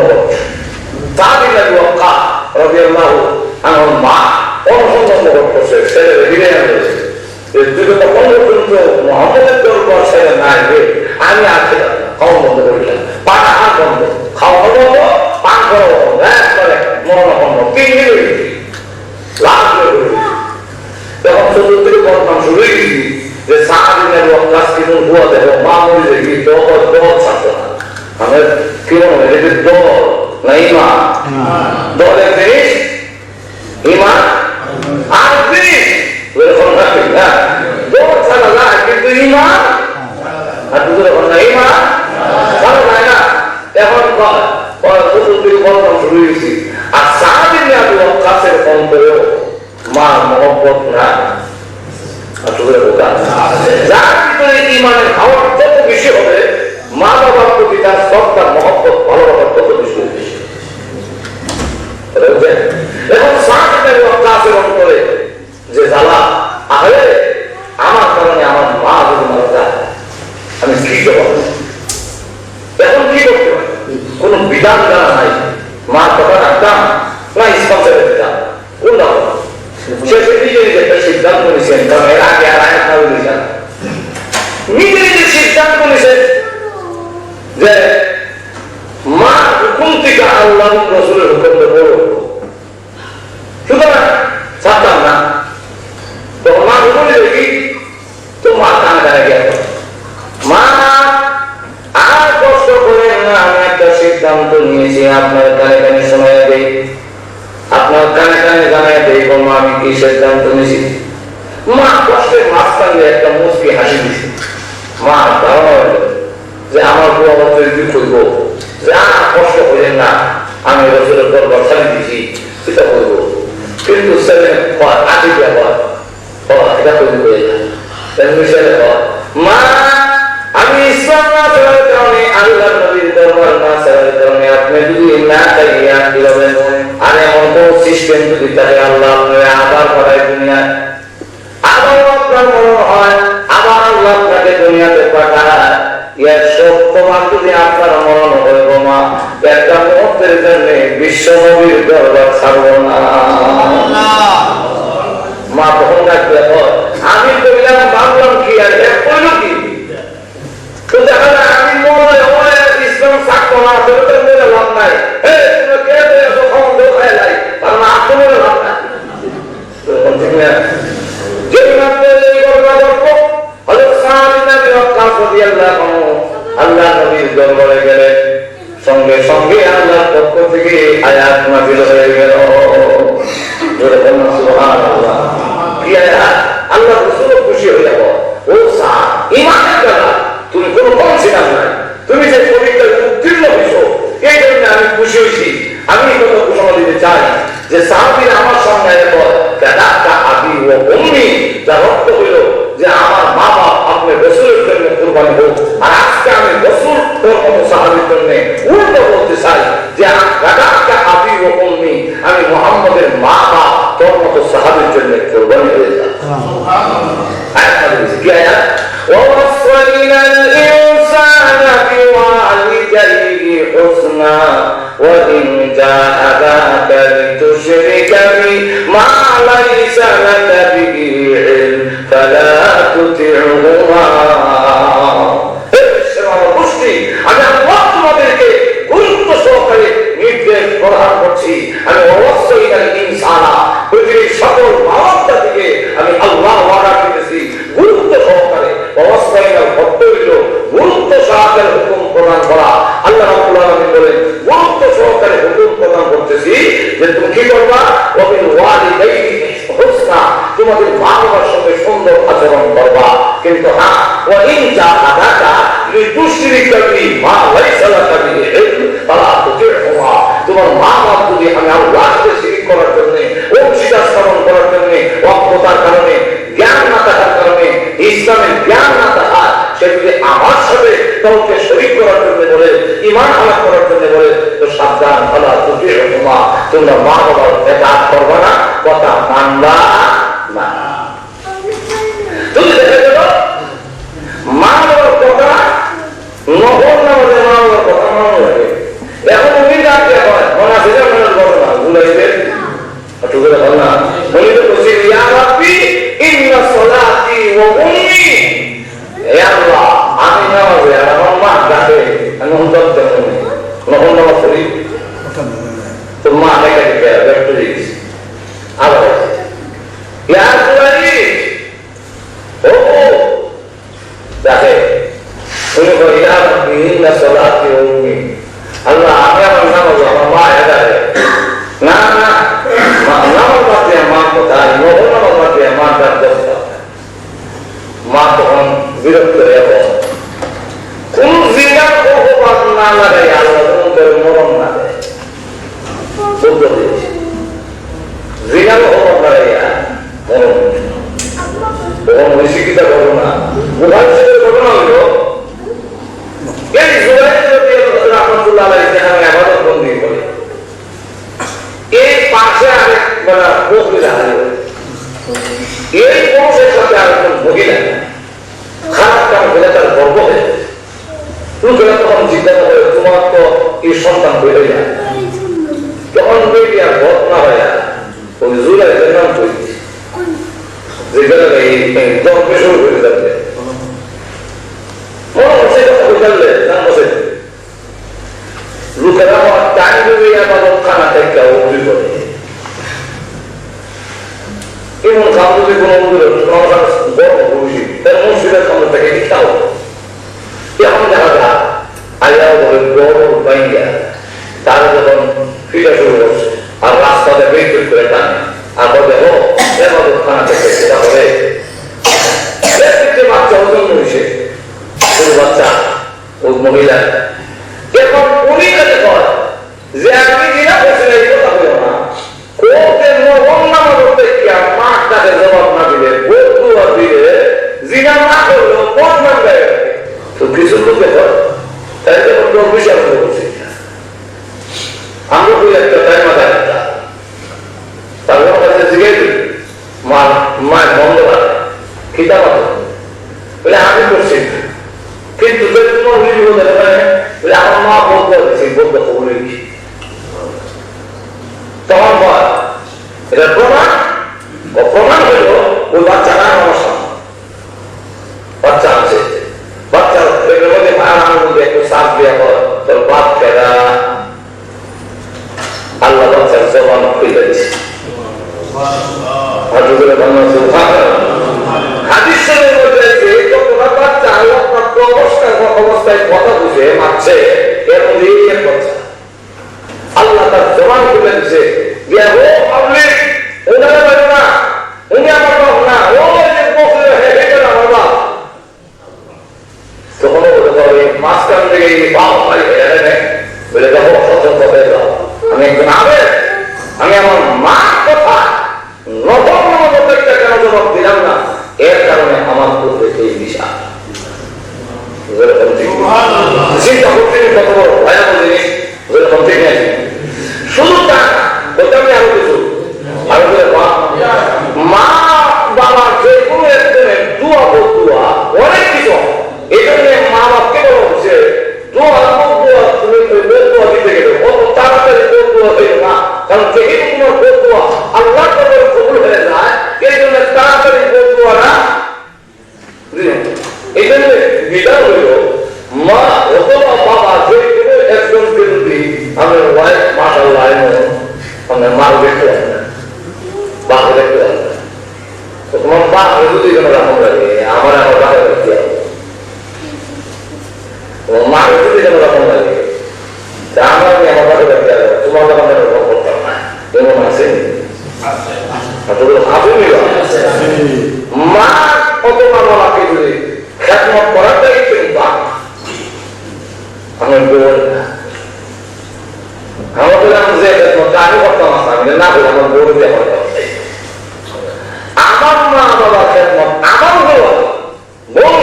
সাহাবী ওয়াক্কাস রাদিয়াল্লাহু আনহুর মা অনশন কর্ম করছে, ছেলে ফিরে আনছে মোহাম্মদের দরবার ছেলে না আসবে আমি আসছি খাওয়া বন্ধ করিলাম, পাটা হাত বন্ধ, খাওয়া বন্ধ, পান করা বন্ধ, একবারে মরণ বন্ধ, 3 দিন লাভ তখন চতুর্থী বদনাম শুরু হয়ে গেছি যে সাহায্যের কাজ কিন্তু ধোয়া দেবো মা মরে দেখি দল ছাড়তো না। আমাদের কেমন হয়েছে দল না ইমা, দলের জিনিস ইমা আর জিনিস এরকম রাখি না, দল ছাড়া যায় কিন্তু ইমা আর দুটো না ইমা ছাড়া যায় না। এখন চতুর্থী বদনাম শুরু হয়ে গেছি আর সাহায্যের কাছের অন্তরেও মা মহব্বত না আসলে বোকা যার ভিতরে ইমানের হাওয়া যত বেশি হবে মা বাবার প্রতি তার শ্রদ্ধা মহব্বত ভালোবাসার কত বেশি এখন আচরণ করে যে জ্বালা আরে আমার কারণে আমার মা যদি মারা যায় আমি কি করব, এখন কি করতে পারি? কোন বিধান জানা নাই, মার কথা রাখতাম না ইসলাম ছেড়ে দিতাম, কোনটা শেষে নিজে নিজে একটা সিদ্ধান্ত নিয়েছেন, কারণ এর আগে আর আয়াত না বলেছেন, নিজে নিজে সিদ্ধান্ত নিয়েছেন যে মা হুকুম থেকে আল্লাহ রসুলের হুকুম বড়, সুতরাং ছাড়তাম না। তো মা হুকুম দেখি তো মা কানে কানে গেল, মা আর কষ্ট করেন না, আমি একটা সিদ্ধান্ত নিয়েছি, আপনার কানে কানে শোনা দেই, আপনার কানে কানে জানাই দেই মা আমি কি সিদ্ধান্ত নিয়েছি। মা কষ্টের মাঝখানে একটা মুচকি হাসি দিছে। মা ধারণা হইল যে আমার বউ আমার তৈরি করব, যে আর কষ্ট করেন না, আমি রসুলের দরবার ছাড়ি দিয়েছি, সেটা করবো, কিন্তু ছেলে আটি ব্যাপার এটা তৈরি করে মা আমি ইসলাম না চলার কারণে আল্লাহ নবীর দরবার না চলার কারণে আপনি যদি না চাইয়া কিভাবে আর এমন কোন সিস্টেম যদি তাহলে আল্লাহ আপনাকে আবার পাঠায় দুনিয়ায়, আবার আপনার মনে হয় আবার আল্লাহ আপনাকে দুনিয়াতে পাঠায়, ইয়ার সত্যমান যদি আপনার মরণ হইব মা একটা মুহূর্তের জন্য বিশ্ব নবীর দরবার ছাড়ব না। মা তখন ডাকবে আমি কইলাম ভাবলাম কি আর কইল কি, তো দেখা যায় আমি মনে হয় ইসলাম থাকতো না, মেরে লাভ নাই, কারণ আপনার লাভ নাই। আল্লাহ নবীর দরবারে গেলেন, সঙ্গে সঙ্গে আল্লাহর পক্ষ থেকে আয়াত নাযিল হয়ে গেল। সুবহানাল্লাহ, কি আয়াত? আল্লাহ রাসূল খুশি হয়ে যাব, ও স্যার ঈমানের কথা তুমি কোনো কম ছিলাম না, তুমি যে পরীক্ষায় উত্তীর্ণ হয়েছো এই জন্য আমি খুশি হয়েছি। আমি কথা ঘোষণা দিতে চাই যে সাহাবীরা আমার সঙ্গে এরপর দাদা আবি ও উম্মি, যার অর্থ হইল যে আমার মা বাপ আপনি রাসূলের জন্য কুরবানি হোক, আর আজকে আমি রাসূল তোর মতো সাহাবীর জন্য উল্টো বলতে চাই যে দাদা আবি ও উম্মি, আমি মুহাম্মদের মা বাপ তোর মতো সাহাবীর জন্য কুরবানি হয়ে যায়। কি আয়াত? ووصينا الإنسان بوالديه حسنا وإن جاهداك لتشرك بي ما ليس لك به علم فلا تطعهما। আমি আল্লাহ তোমাদেরকে গুরুত্ব সহকারে নির্দেশ প্রদান করছি, আমি অবশ্যই ইনসানা পৃথিবীর সকল মানব জাতিকে আমি আল্লাহ ওয়াদা দিতেছি গুরুত্ব সহকারে, অবশ্যই ভক্ত হইল গুরুত্ব সহকারে হুকুম প্রদান করা। আল্লাহ রাব্বুল আলামিন বলেন গুরুত্ব সহকারে হুকুম প্রদান করতেছি যে তুমি কি করবা, ওয়াবিল ওয়ালিদাইনি হুসনা, তোমাদের মা বাবার সঙ্গে সুন্দর আচরণ করবা, কিন্তু হ্যাঁ ওয়া ইন জাহাদাকা লিতুশরিকা বি মা লাইসা লাকা বিহি ইলম ফালা তুতি'হুমা, তোমার মা বাপ যদি আমি আল্লাহকে শিরক করার জন্য অংশীদার স্থাপন করার জন্য অজ্ঞতার কারণে জ্ঞান না থাকার কারণে ইসলামের জ্ঞান না থাকার সে যদি আমার সাথে কাউকে শরীক করার জন্য বলে ঈমান হালাক করার জন্য বলে তো সাবধান, ফালা তুতি'হুমা, তোমরা মা বাবার ইতাআত করবে না, কথা মানবা না। তুমি দেখে গেল মা বাবার কথা নহর নামাজে মা বাবার কথা মানো লাগে। এখন উনি ডাকতে হয় মনে আছে যে আপনার ঘটনা ভুলাইবেন একটু করে বল না, উনি তো বলছি ইয়া রাব্বি ইন্না সালাতি ওয়া উম্মি, হে আল্লাহ আমি নামাজে আর আমার মা ডাকে আমি অন্তর দেখুন নহর নামাজ পড়ি তো মা ডেকে ডেকে ব্যক্ত দিয়েছি আবার ইয়া সুলাইম ও দেখে উনি বলে ইয়া রাব্বি ইন্না সালাতি ওয়া উম্মি, আল্লাহ আমি আমার নামাজ আমার মা এদারে না না নামাজ বাদে মা কোথায়, নহর নামাজ বাদে মা ডাক দশটা। মা তখন বিরক্ত হয়ে গেল, কোন জিগার অপবাদ না লাগাই আল্লাহ তোমাদের মরণ না দেয়, বুঝতে পেরেছি জিগার অপবাদ লাগাইয়া মরণ তখন ওই শিক্ষিতা ঘটনা ঘটনা হইল এই মানে মহিলা এই পুরুষের সাথে আরেকজন মহিলা খারাপ কাম করে তার গর্ব হয়ে লোকেরা তখন জিজ্ঞাসা করে তোমার তো এই সন্তান বেড়ে যায় তখন বেরিয়ে আর ঘটনা হয় ওই জুলাইয়ের নাম তৈরি যেখানে এই দর্পে শুরু করে যাচ্ছে মনে হচ্ছে কথা বুঝালে নাম বসে লোকেরা আমার টাইম দেবে আমাদের খানা থেকে উঠে পড়ে এমন খাম যদি কোনো গরম ভবিষ্যৎ তার মসজিদের সামনে থেকে ইচ্ছাও এখন দেখা যায় আলিয়াও বলে গরম বাইঙ্গা তারা যখন ফিরে শুরু করছে আর রাস্তাতে বের করে টানে আর বলে ও এবার খানা থেকে সেটা হবে বাচ্চা ওজন হয়েছে বাচ্চা ওই মহিলা এখন উনি কাছে কয় যে আমি জিনা করছি এই কথা বলো না কোর্টের অন্যান্য করতে গিয়া মাঠ তাকে জবাব না দিলে বন্ধু আর দিলে জিনা না করলেও কোন নাম দেয় তো কিছু তো দেখো তাই তখন বিশাল করছি আমরা ওই একটা তাই মাথায় একটা তারপর কাছে জিজ্ঞেস মা বন্ধ করে খিদা পাবো বলে আমি করছি কিন্তু যদি তোমার হুলি বলতে পারে বলে আমার মা বলতে পারছি বলতে খবর তখন বল এটা প্রমাণ হইল ওই বাচ্চাটা আমার সামনে বাচ্চা আছে বাচ্চার পেটের মধ্যে মায়ের মধ্যে একটু সাপ দেওয়া কর তোর বাপ খেলা আল্লাহ বাচ্চার জবান খুলে দিচ্ছে অবস্থায় কথা বুঝে মারছে এর মধ্যে আল্লাহ তার জবান খুলে দিচ্ছে তখন মাঝখান থেকে বলে দেখো সতর্ক হয়ে যাও আমি একজন আবেগ আমি আমার মার কথা কেন জবাব দিলাম না এর কারণে আমার পূর্বে এই বিষয় চিন্তা করতে কত বড় ভয়াবহ জিনিস শুধু তা আমি আরো কিছু মা বাবা যে কোনো একজনের দোয়া বদুয়া অনেক কিছু এই জন্য মা বাপকে বলা হচ্ছে দোয়া বদুয়া তুমি বদুয়া দিতে গেলে অত তাড়াতাড়ি বদুয়া হইল না কারণ যেহেতু তোমার বদুয়া আল্লাহ তোমার কবুল হয়ে যায় এই জন্য তাড়াতাড়ি বদুয়া না এই জন্য বিধান হইল মা অথবা বাবা যে কোনো একজন বিরোধী আমার ওয়াইফ মাশাআল্লাহ আমার মার দেখতে হয় না বাবা দেখতে হয় না তোমার বাপ যদি কোনো রকম লাগে আমার বাবা দেখতে হবে তোমার মা যদি কোনো রকম লাগে আমার বাবা দেখতে হবে তোমার বাবা রকম করতাম না এমন আছে মা অথবা বাবাকে যদি খেদমত করাটাই চিন্তা আমি বল আমাদের আমি যে আমি করতাম আমি না বলে আমার বউ দিয়ে আমার মা বাবা খেদমত আমার বউ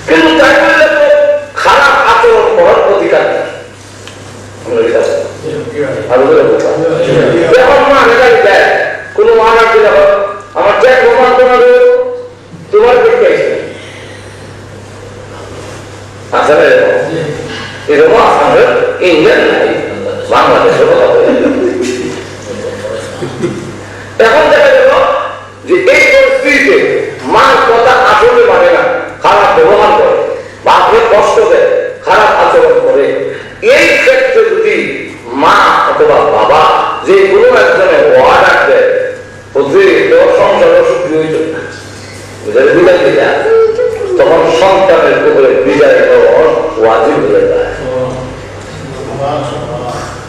কিন্তু তাই বললে তো খারাপ আচরণ করার অধিকার নেই যখন মা মেটাই দেয় কোনো মা রাখতে যখন আমার চেক প্রমাণ তোমার দেখতে আসবে আসলে এরকম আসামে ইন্ডিয়ান নাই বাংলাদেশের কথা এখন দেখা গেল যে এই পরিস্থিতিতে মার কথা আসলে মানে না খারাপ ব্যবহার করে বাপকে কষ্ট দেয় খারাপ আচরণ করে এই ক্ষেত্রে যদি মা অথবা বাবা যে কোনো একজনের ওয়ার্ড দেয় সংসারের সুখী হইত বিদায় দিতে তখন সন্তানের উপরে বিদায় দেওয়ার ওয়াজিব হয়ে যায়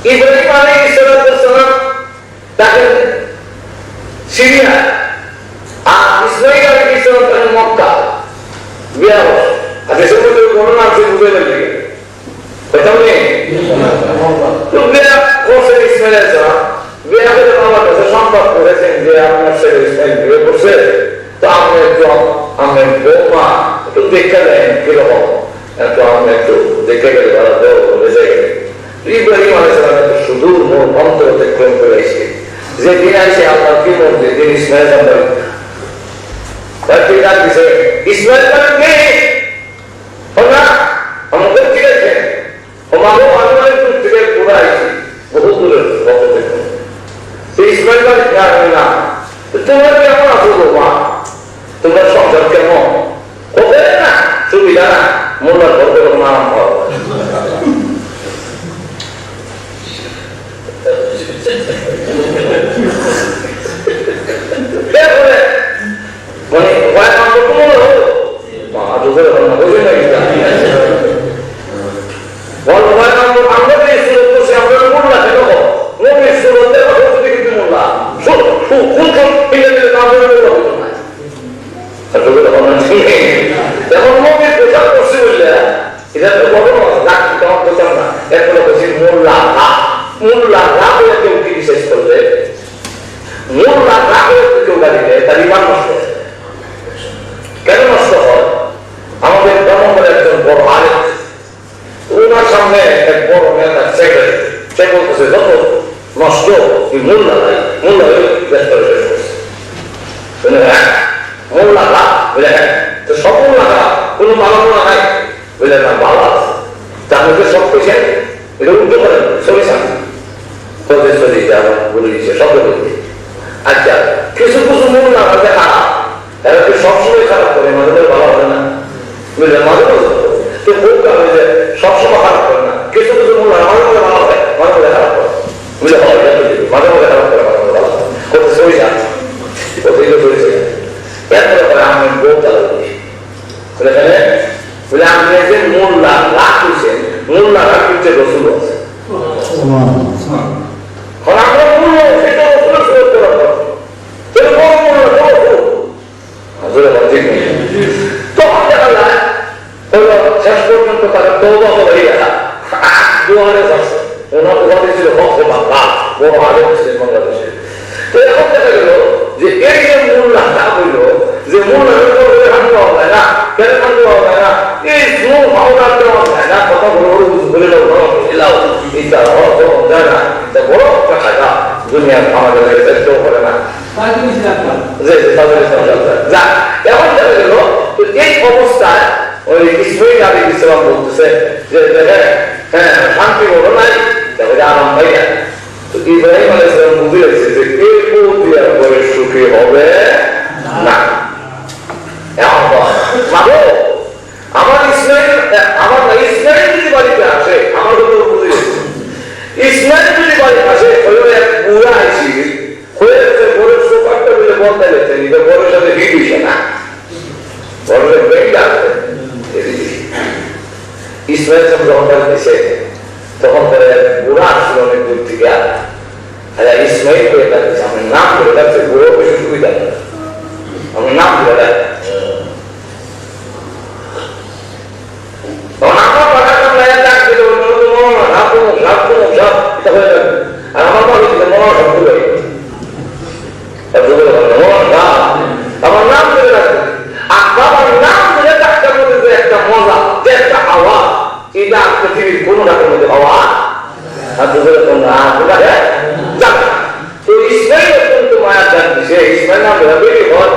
ইব্রাহিম আলাইহিস সালাম তাকে সিরিয়া আর ইসমাঈল আলাইহিস সালাম তাকে মক্কা বিয়া হয় আর দেশের মধ্যে ঘটনা আছে বুঝে নেবে কথা নেই তো বিয়া করছে ইসমাঈল আলাইহিস সালাম বিয়া করে আমার কাছে সংবাদ করেছেন যে আপনার ছেলে ইসমাঈল বিয়ে করছে তো আপনি একজন আমার বৌমা একটু দেখে দেন কিরকম একটু আপনি একটু দেখে গেলে ভালো দেওয়া বলে যায় ইব্রাহিম আলাইহিস সালাম একটু সুদূর মোর অন্তর অতিক্রম করে এসে যে দিন আসে আপনার কি মধ্যে দিন ইসমাইল দিছে ইসমাইল কে আমাদের ঠিক আছে ও মাগো আমাদের থেকে পুরো আইছি বহু দূরের ইসমাইল খেয়াল হয় না তোমরা কেমন আছো গো মা তোমরা সংসার কেমন ওদের না সুবিধা না মোল্লার ঘর থেকে নাম পাওয়া মানে কয়েক নম্বর তো মনে হলো মা দুপুরে বোঝে না বল কয়েক নম্বর আমরা যে সুরত করছি আমরা মোল্লা কেন মনের সুরতের কথা যদি কিন্তু মোল্লা কোন এখন মনের প্রচার করছি বললে এটা তো ঘটনা ডাক্তার তোমার প্রচার না এরপরে বলছি মোল্লা হয়ে কেউ কি বিশেষ করবে মোল্লা হয়ে কেউ গাড়ি দেয় তার ইমান নষ্ট হয় কেন নষ্ট হয় আমাদের ধর্মের একজন বড় আলেম ওনার সামনে এক বড় নেতা সে বলতেছে যত নষ্ট মোল্লা হয়ে ব্যস্ত হয়ে করছে মোল্লা বলে হ্যাঁ তো সব মোল্লা কোনো ভালো মোল্লা নাই বলে না ভালো আছে তাহলে সব কিছু এটা উল্টো করেন সবই সামনে বলে দিচ্ছে শব্দ বলতে আচ্ছা কিছু মোল্লা আমাদের খারাপ এরা কি সবসময় খারাপ করে মাঝে মাঝে ভালো হবে না বুঝলে মাঝে মাঝে তো বউ কারণে যে সবসময় খারাপ করে না কিছু মোল্লা মাঝে মাঝে ভালো হয় মাঝে মাঝে খারাপ করে বুঝলে হয় মাঝে মাঝে খারাপ করে মাঝে মাঝে ভালো করতে সবই সামনে এরপরে পরে আমি বউ চালা বলি বলে আপনি যে মোল্লা রাগ হয়েছেন মোল্লা রাগ করছে রসুল আছে আমরা বলবো সেটা রসুলের সুরত করা তখন দেখা যায় শেষ পর্যন্ত তারা তৌবা হয়ে গেল দুয়ারে যাচ্ছে ওনার উপাধি ছিল হক বাবা বড় আলেম ছিলেন বাংলাদেশে তো এখন দেখা গেল যে এই যে মোল্লা তা হইল যে মোল্লা হান্ডু হওয়া যায় না কেন হান্ডু হওয়া যায় না এই স্লো ভাবনার দেওয়া যায় না কথা বলে এলাও এটা যায় না এটা বড় একটা টাকা দুনিয়া আমাদের চেষ্টাও করে না যা এখন দেখা গেল তো এই অবস্থায় ওই ইসমাইল আলাইহিস সালাম বলতেছে যে হ্যাঁ শান্তি বলো নাই তাহলে আরাম পাই না তো ইব্রাহিম আলাইহিস সালাম বুঝিয়েছে যে এই বুদ্ধির পরে সুখী হবে না আমার ইসমাইল যদি বাড়িতে আসে আমার কথা বুঝিয়েছে ইসমাইল যদি বাড়িতে আসে এক বুড়া আইসি হয়ে গেছে বড়ের সোফারটা বলে বলতে গেছে বড়ের সাথে হিট হইছে না বড়ের ব্রেক আসবে ইসমাইল যখন দিছে তখন বুড়া আসছিল অনেক দূর থেকে ইসমাইল করে ডাকছে আমার নাম করে ডাকছে বুড়ো বেশি সুবিধা আমার নাম করে ডাকছে তখন আমার পাঠাতাম ডাক দিল আর আমার বাড়ি দিলে মনে সব ভুলে আমার নাম ধরে রাখবে আর বাবার নাম ধরে ডাক্তার মধ্যে যে একটা মজা যে একটা হাওয়া এটা পৃথিবীর কোন ডাকের মধ্যে হাওয়া আর দুপুরে তোমরা তো ইসমাইল অত্যন্ত মায়ার ডাক দিছে ইসমাইল নাম ধরে বেরি ঘর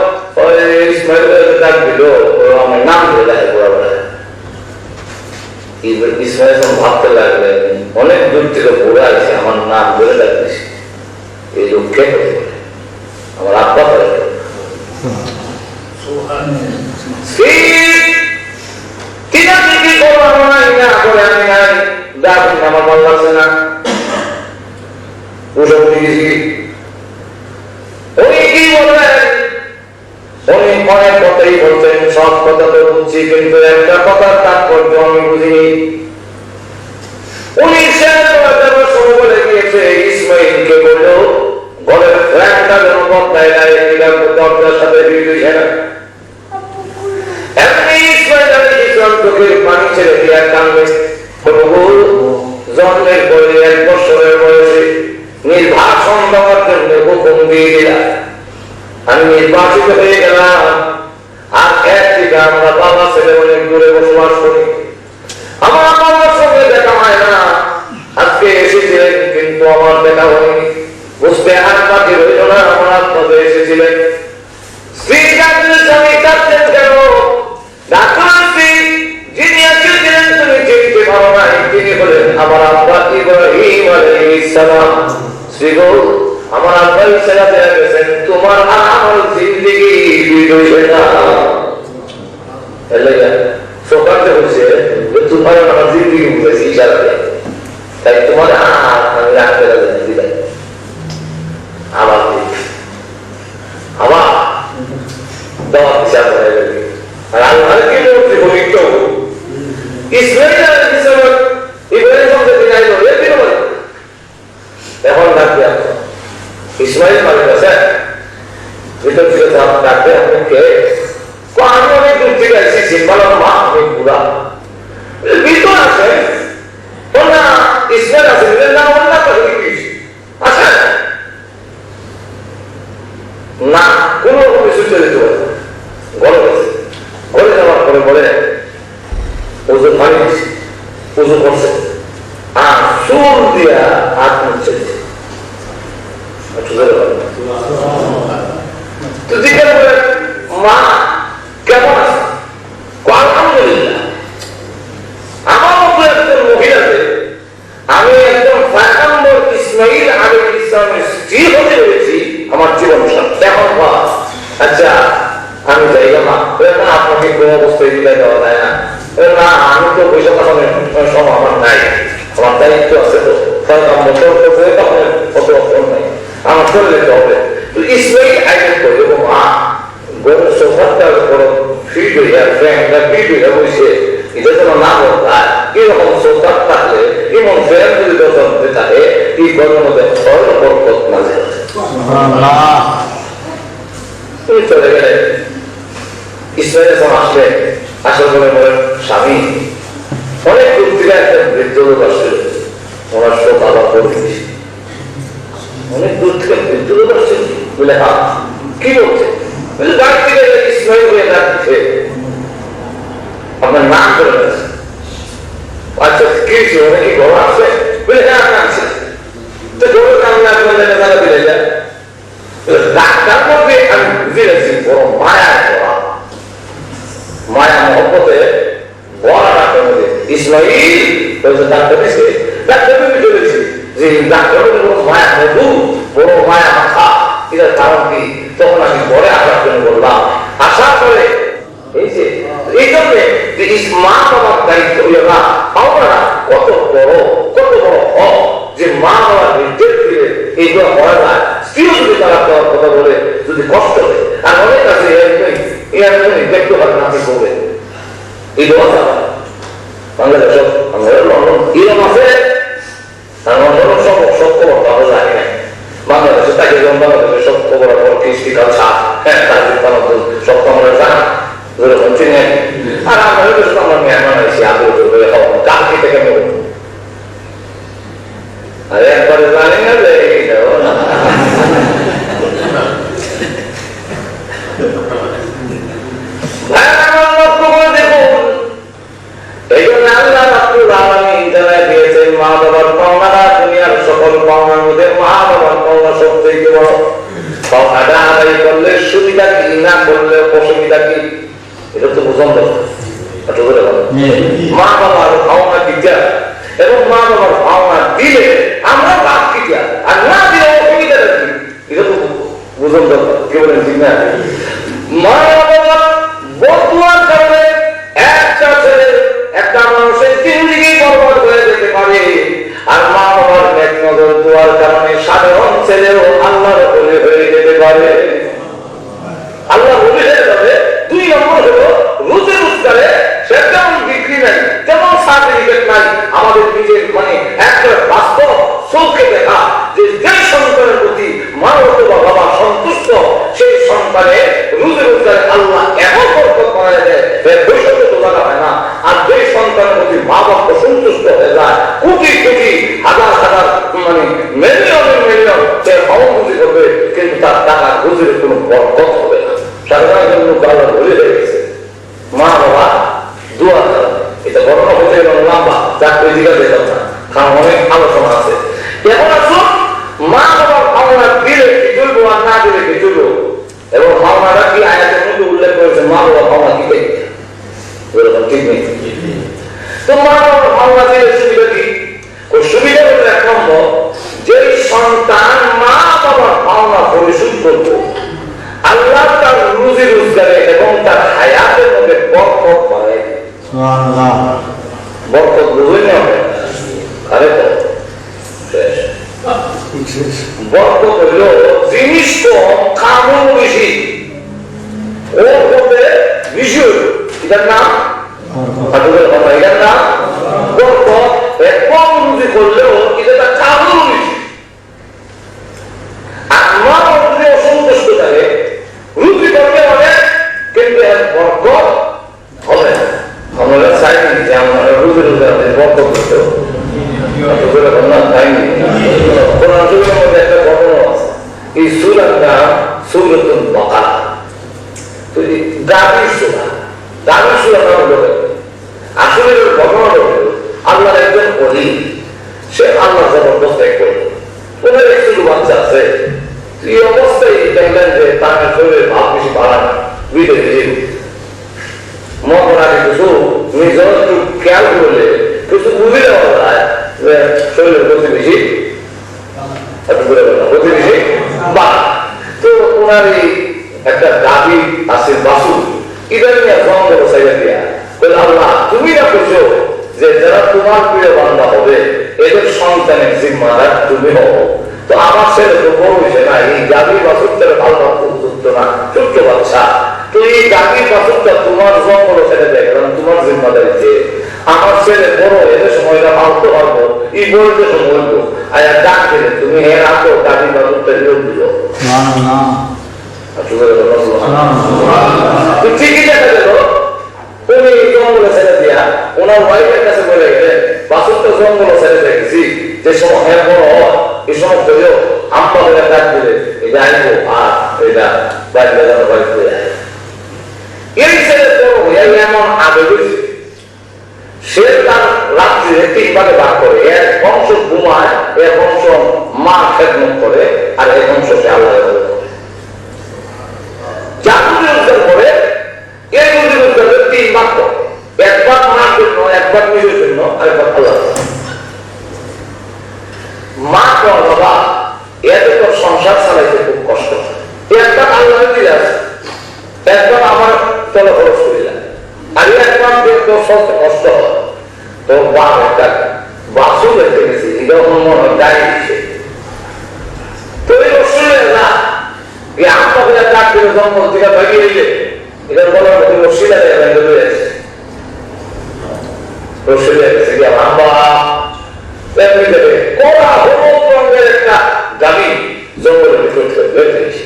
ইসমাইল ডাক দিল আমার নাম ধরে ডাকে পুরা বেড়ায় ইসমাইল ভাবতে লাগলেন অনেক দূর থেকে বুড়া আছে আমার নাম ধরে ডাক দিছে এই লোক কে আমার আব্বা করে আমার ভালো লাগছে না উনি কি বললেন উনি অনেক কথাই বলছেন সব কথা তো বুঝছি কিন্তু একটা কথার তাৎপর্য আমি বুঝিনি উনি সময় বলে গিয়েছে ইসমাইলকে বলল ঘরের ফ্ল্যাটটা যেন বদলায় নাই দরজার সাথে বিরোধী না এমনি ইসমাইল আলাইহিস সালাম চোখের পানি ছেড়ে দিয়ে কান্দে জন্মের পরে 1 বছরের বয়সে নির্বাসন দেওয়ার জন্য হুকুম দিয়ে দিলাম আমি নির্বাচিত হয়ে গেলাম আর এক থেকে আমরা বাবা ছেলে অনেক দূরে বসবাস করি আমার বাবার সঙ্গে দেখা হয় না আজকে এসেছিলেন কিন্তু কথা হয়নি, বুঝতে আর বাকি রইল না। আমার আত্মা এসেছিলেন, স্ত্রী ডাকলেন, স্বামী ডাকলেন কেন? ডাক্তার স্ত্রী যিনি এসেছিলেন তুমি চিনতে পারো নাই, তিনি বলেন আমার আব্বা ইব্রাহিম আলাইহিস সালাম। স্ত্রী গো, আমার আব্বা ইসরা দেয়া গেছেন, তোমার আর আমার জিন্দেগি বিদুষে না। সকালে হচ্ছে তোমার আমার জিন্দেগি বুঝেছি ইশারাতে, তাই তোমার আমি রাখতে দিই আবার আবার দাওয়াত হিসাব হয়ে যাবে। আর আল্লাহকে বলতে বলি কেউ ইসমাইল আলাইহিস সালাম ইব্রাহিম সম্পর্কে জানি না, এর দিকে বলে এখন ডাকবে ইসমাইল মানে কাছে ভিতর থেকে ডাকবে আপনাকে আমি অনেক দূর থেকে এসেছি, বলো মা আমি পুরা ভিতর আছে না ইসমাইল আছে না অন্য আছে না কোন কিছু চলে যেতে পারে। ঘরে গেছে, ঘরে যাওয়ার পরে বলে ওজু পানি পুজো করছে আর চুল দিয়া হাত মুছে তো জিজ্ঞাসা করে মা কেমন আছে? আলহামদুলিল্লাহ। আমার মতো একজন মহিলাকে আমি একজন পয়গম্বর ইসমাইল আলাইহিস সালামের স্ত্রী হতে পেরেছি, আমার জীবন এখন আচ্ছা আমি যাই না আপনাকে কোন অবস্থায় বিদায় দেওয়া যায় না। না আমি তো পয়সা পাঠানোর সময় আমার নাই, আমার দায়িত্ব আছে, তো অত অর্থন নাই, আমার চলে যেতে হবে। তো ইসমাইল আইন করে এবং মা গরুর সোফারটার উপর ফিট হইয়া ফ্যানটা ফিট হইয়া বসে এটা যেন না বলতায় এরকম সোফার থাকলে এমন ফ্যান যদি যখন থাকে এই গরুর মধ্যে ফল বরকত মাঝে চলে গেলে ইসমাইল যখন আসলে আসার পরে বলেন স্বামী অনেক দূর থেকে একটা বৃদ্ধ লোক আসছিল, ওনার শোক আবার করে দিয়েছি। অনেক দূর থেকে বৃদ্ধ লোক আসছে বলে হ্যাঁ কি বলছে? ডাক থেকে ইসমাইল হয়ে ডাক দিচ্ছে আপনার নাম করে গেছে। আচ্ছা কি অনেকে ঘর আছে বলে হ্যাঁ আছে, তো ঘরের নাম না করে জায়গা দিলে যায় ডাক্তার মধ্যে আমি বুঝে গেছি বড় মায়া করা, মায়া মহব্বতে বড় ডাক্তার মধ্যে ইসমাইল ডাক্তার দিচ্ছে। ডাক্তার চলেছি যে ডাক্তার মায়া মধু বড় মায়া মাথা, এটার কারণ কি? তখন আমি পরে আসার জন্য বললাম, আসার পরে এই যে এই জন্য যে মা বাবার দায়িত্ব হইল না আমরা কত বড় হক যে মা বাবার নির্দেশ দিলে এইগুলো করা যায়। স্ত্রীও যদি তারা দেওয়ার কথা বলে যদি কষ্ট হয় আর অনেক আছে দেখতে পারে না করবে এই দেওয়া যাবে বাংলাদেশ এরকম আছে সব খবর পাওয়া যায় না বাংলাদেশে তাকে যেমন বাংলাদেশের সব খবর কৃষ্টিকাল ছাপ হ্যাঁ তার সব আমরা জানা যেরকম চিনে। আর আমরা আমরা মেহমান আছি আগ্রহ করে কালকে থেকে নেব আরে একবারে জানি না যে মা বাবার পাওনা দুনিয়ার সকল পাওনার মধ্যে মা বাবার পাওনা সব থেকে বড়। পাওনাটা আদায় করলে সুবিধা কি, না করলে অসুবিধা কি, এটা তো বুঝন মা বাবার পাওনা দিতে এবং মা বাবার পাওনা দিলে আমরা ভাব দিতে আর না দিলে অসুবিধাটা কি, এটা তো বুঝন দরকার। কি বলেন ঠিক না? মা বাবার বদুয়ার কারণে একটা ছেলে একটা মানুষের জিন্দেগি বরবাদ হয়ে যেতে পারে, আর মা বাবার নেক নজর দোয়ার কারণে সাধারণ ছেলেও আল্লাহর বলে হয়ে যেতে পারে। আল্লাহ বলে হয়ে যাবে। 2 নম্বর হলো রুজে রোজগারে সে তেমন বিক্রি নাই, তেমন সার্টিফিকেট নাই। আমাদের নিজের মানে একটা বাস্তব চোখে দেখা যে সন্তানের প্রতি মা অথবা বাবা সন্তুষ্ট, সেই সন্তানের রুজে রোজগারে আল্লাহ এমন বরকত বানায় দেয় বৈষম্য তো জানা হয় না। আর যে সন্তানের প্রতি মা বাবা সন্তুষ্ট হয়ে যায়, কোটি কোটি হাজার হাজার মানে মিলিয়ন সে অবমুখী করবে, কিন্তু তার টাকা রুজির কোনো বরকত হবে না। সাধারণ জন্য আল্লাহ বলে হয়ে গেছে মা বাবা দোয়া করা। এটা ঘটনা হতে গেল লম্বা, যার ওই দিকে যেতাম না, কারণ অনেক আলোচনা আছে। এখন আসুন করবো, আল্লাহ তার রুজি রোজগারে এবং তার হায়াতের মধ্যে বরকত বাড়ায়। বরকত বুঝুন না? আরে তো বরকত হইল জিনিস কম কামও বেশি, ওর মধ্যে বেশি হইল, এটার নাম এটার নাম বরকত। কম রুজি করলেও এটা তার কামও বেশি। আমার মধ্যে অসন্তুষ্ট থাকে, রুজি করবে অনেক কিন্তু এর বরকত হবে না। আমরা চাইনি যে আমরা রুজি রোজগার বরকত করতে হবে, একটা ঘটনা আছে। এই সূরার নাম সূরাতুল বাকারা। তো এই গাভীর সূরা, গাভীর সূরা নাম হলো, আসলে ঘটনা হলো আল্লাহর একজন ওলি, সে আল্লাহ জবরদস্ত এক করে, ওনার এক ছোট বাচ্চা আছে। এই অবস্থায় দেখলেন যে তার শরীরের ভাব বেশি বাড়া না, বিদেশি মহারানি কিছু নিজের একটু খেয়াল করলে কিছু বুঝে দেওয়া যায় যে শরীরের গতি বেশি বাড়া। তো ওনার এই একটা গাভী আছে বাসু, এটা নিয়ে জঙ্গল চাইয়া দিয়া বলে, আল্লাহ তুমি না করছো যে যারা তোমার প্রিয় বান্দা হবে এদের সন্তানের জিম্মাদার তুমি হবো। তো আমার ছেলে তো বড় হয়েছে না, এই গাভী বাসুর ছেলে ভালো উত্তর না, ছোট্ট বাচ্চা। তো এই গাভী বাসুরটা তোমার জঙ্গল ছেড়ে দেয়, কারণ তোমার জিম্মাদারিতে আমার ছেলে বড় এদের সময়টা পালতে পারবো, এই বড়দের সময় হইব। আর ডাক দিলে তুমি এর আগে গাভী বাসুরটা বিরোধ দিল। ঠিকই দেখা গেল উনি জঙ্গলে ছেড়ে দিয়া ওনার ওয়াইফের কাছে বলে গেলেন, বাসুরটা জঙ্গলে ছেড়ে দেখেছি, যে সময় হ্যাঁ বড় হয় এই সময় হলেও আম্মা বলে ডাক দিলে এটা আইবো আর এটা বাড়িতে যাবো, বাড়িতে এই ছেলে বড় হইয়া এমন আগে হয়েছে, সে তার রাত্রে 3 ভাগে ভাগ করে, এর বংশ ঘুমায়, এর বংশ মা খেদমত করে, আর এর বংশ সে আল্লাহ করে। এর রুজি রোজগার 3 ভাগ করে, একবার মার জন্য, একবার নিজের জন্য, আর একবার আল্লাহ। মা কর বাবা এত তোর সংসার চালাইতে খুব কষ্ট, একবার আল্লাহ দিয়ে আছে, একবার আমার তলে খরচ করিলাম, আর একবার তোর চলতে কষ্ট হয়। তোর বাপ একটা বাসু দেখতে গেছি, এটা মনে হয় গাড়ি দিচ্ছে। তো এই রসুলের না এই আমাকে ডাক দিলে জঙ্গল থেকে ভাগিয়ে দিলে, এটার বলার মধ্যে রসিলা ভেঙে রয়েছে, রসিলা গেছে গিয়ে আম্বা এমনি দেবে কড়া হলুদ রঙের একটা গাড়ি জঙ্গলের ভিতর বের হয়েছে।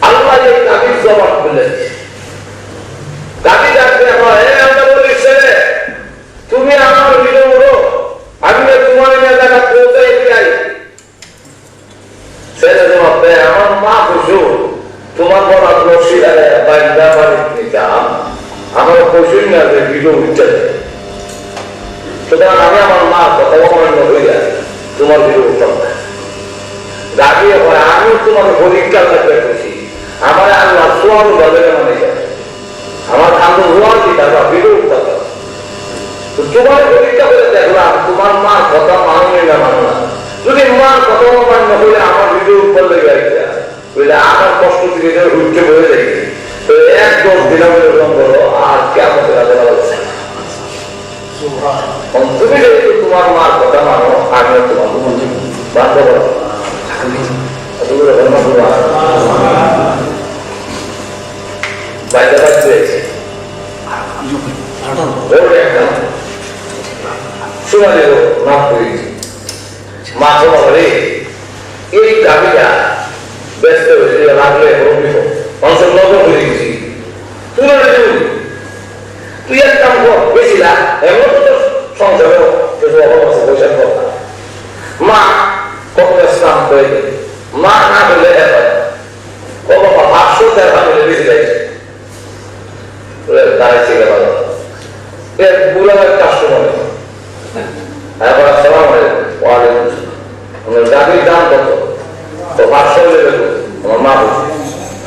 আল্লাহ এই গাড়ির জবাব বললেন, গাড়ি ডাকতে তুমি আমার ভিতরে বলো, আমি তোমার জায়গা পৌঁছাই যাই। ছেলে জবাব দেয়, আমার মা খুশু তোমার বড় রসিলারে বাড়িটা বাড়িতে নিতাম, আমার খুশি না যে ভিডিও উঠছে, সুতরাং আমি আমার মা কথা অমান্য হইয়া তোমার ভিডিও উঠতাম না। গাড়িয়ে হয় আমি তোমার পরীক্ষা থাকবে খুশি, আমার আল্লাহ সোয়াল বাজারে মানে যাবে, আমার কান্দ রোয়াল দিতা বা ভিডিও উঠতাম। তো তোমার পরীক্ষা করে দেখলাম তোমার মার কথা মানবে না মানলা, যদি মার কথা অমান্য হইলে আমার ভিডিও উপর লেগে আসছে, বুঝলে আমার কষ্ট থেকে উঠতে বয়ে যাই। তো 1-10 দিনের মধ্যে করো আর কেমন তুমি যেহেতু তোমার মার কথা মানো, আমিও তোমার বাধ্য করো। বাইরে বাড়তে হয়েছে সোনালি নাম করেছি মা তোমারে এই গাড়িটা ব্যস্ত হয়েছে, লাগলে মানুষের নজর হয়ে গেছি, তুই এক কাম কর, বেশি লাগ এমন তো সংসারে কিছু অভাব আছে, পয়সার কথা। মা কখন স্নান করে মা না করলে ও বাবা 500 টাকা মিলে বেশি লাগছে, দাঁড়াইছে গেল বুড়া কাস্টমার। এবার আসসালাম আলাইকুম, ওয়ালাইকুম আসসালাম, গাড়ির দাম কত? তো 500 লেগে আমার মা বলছে,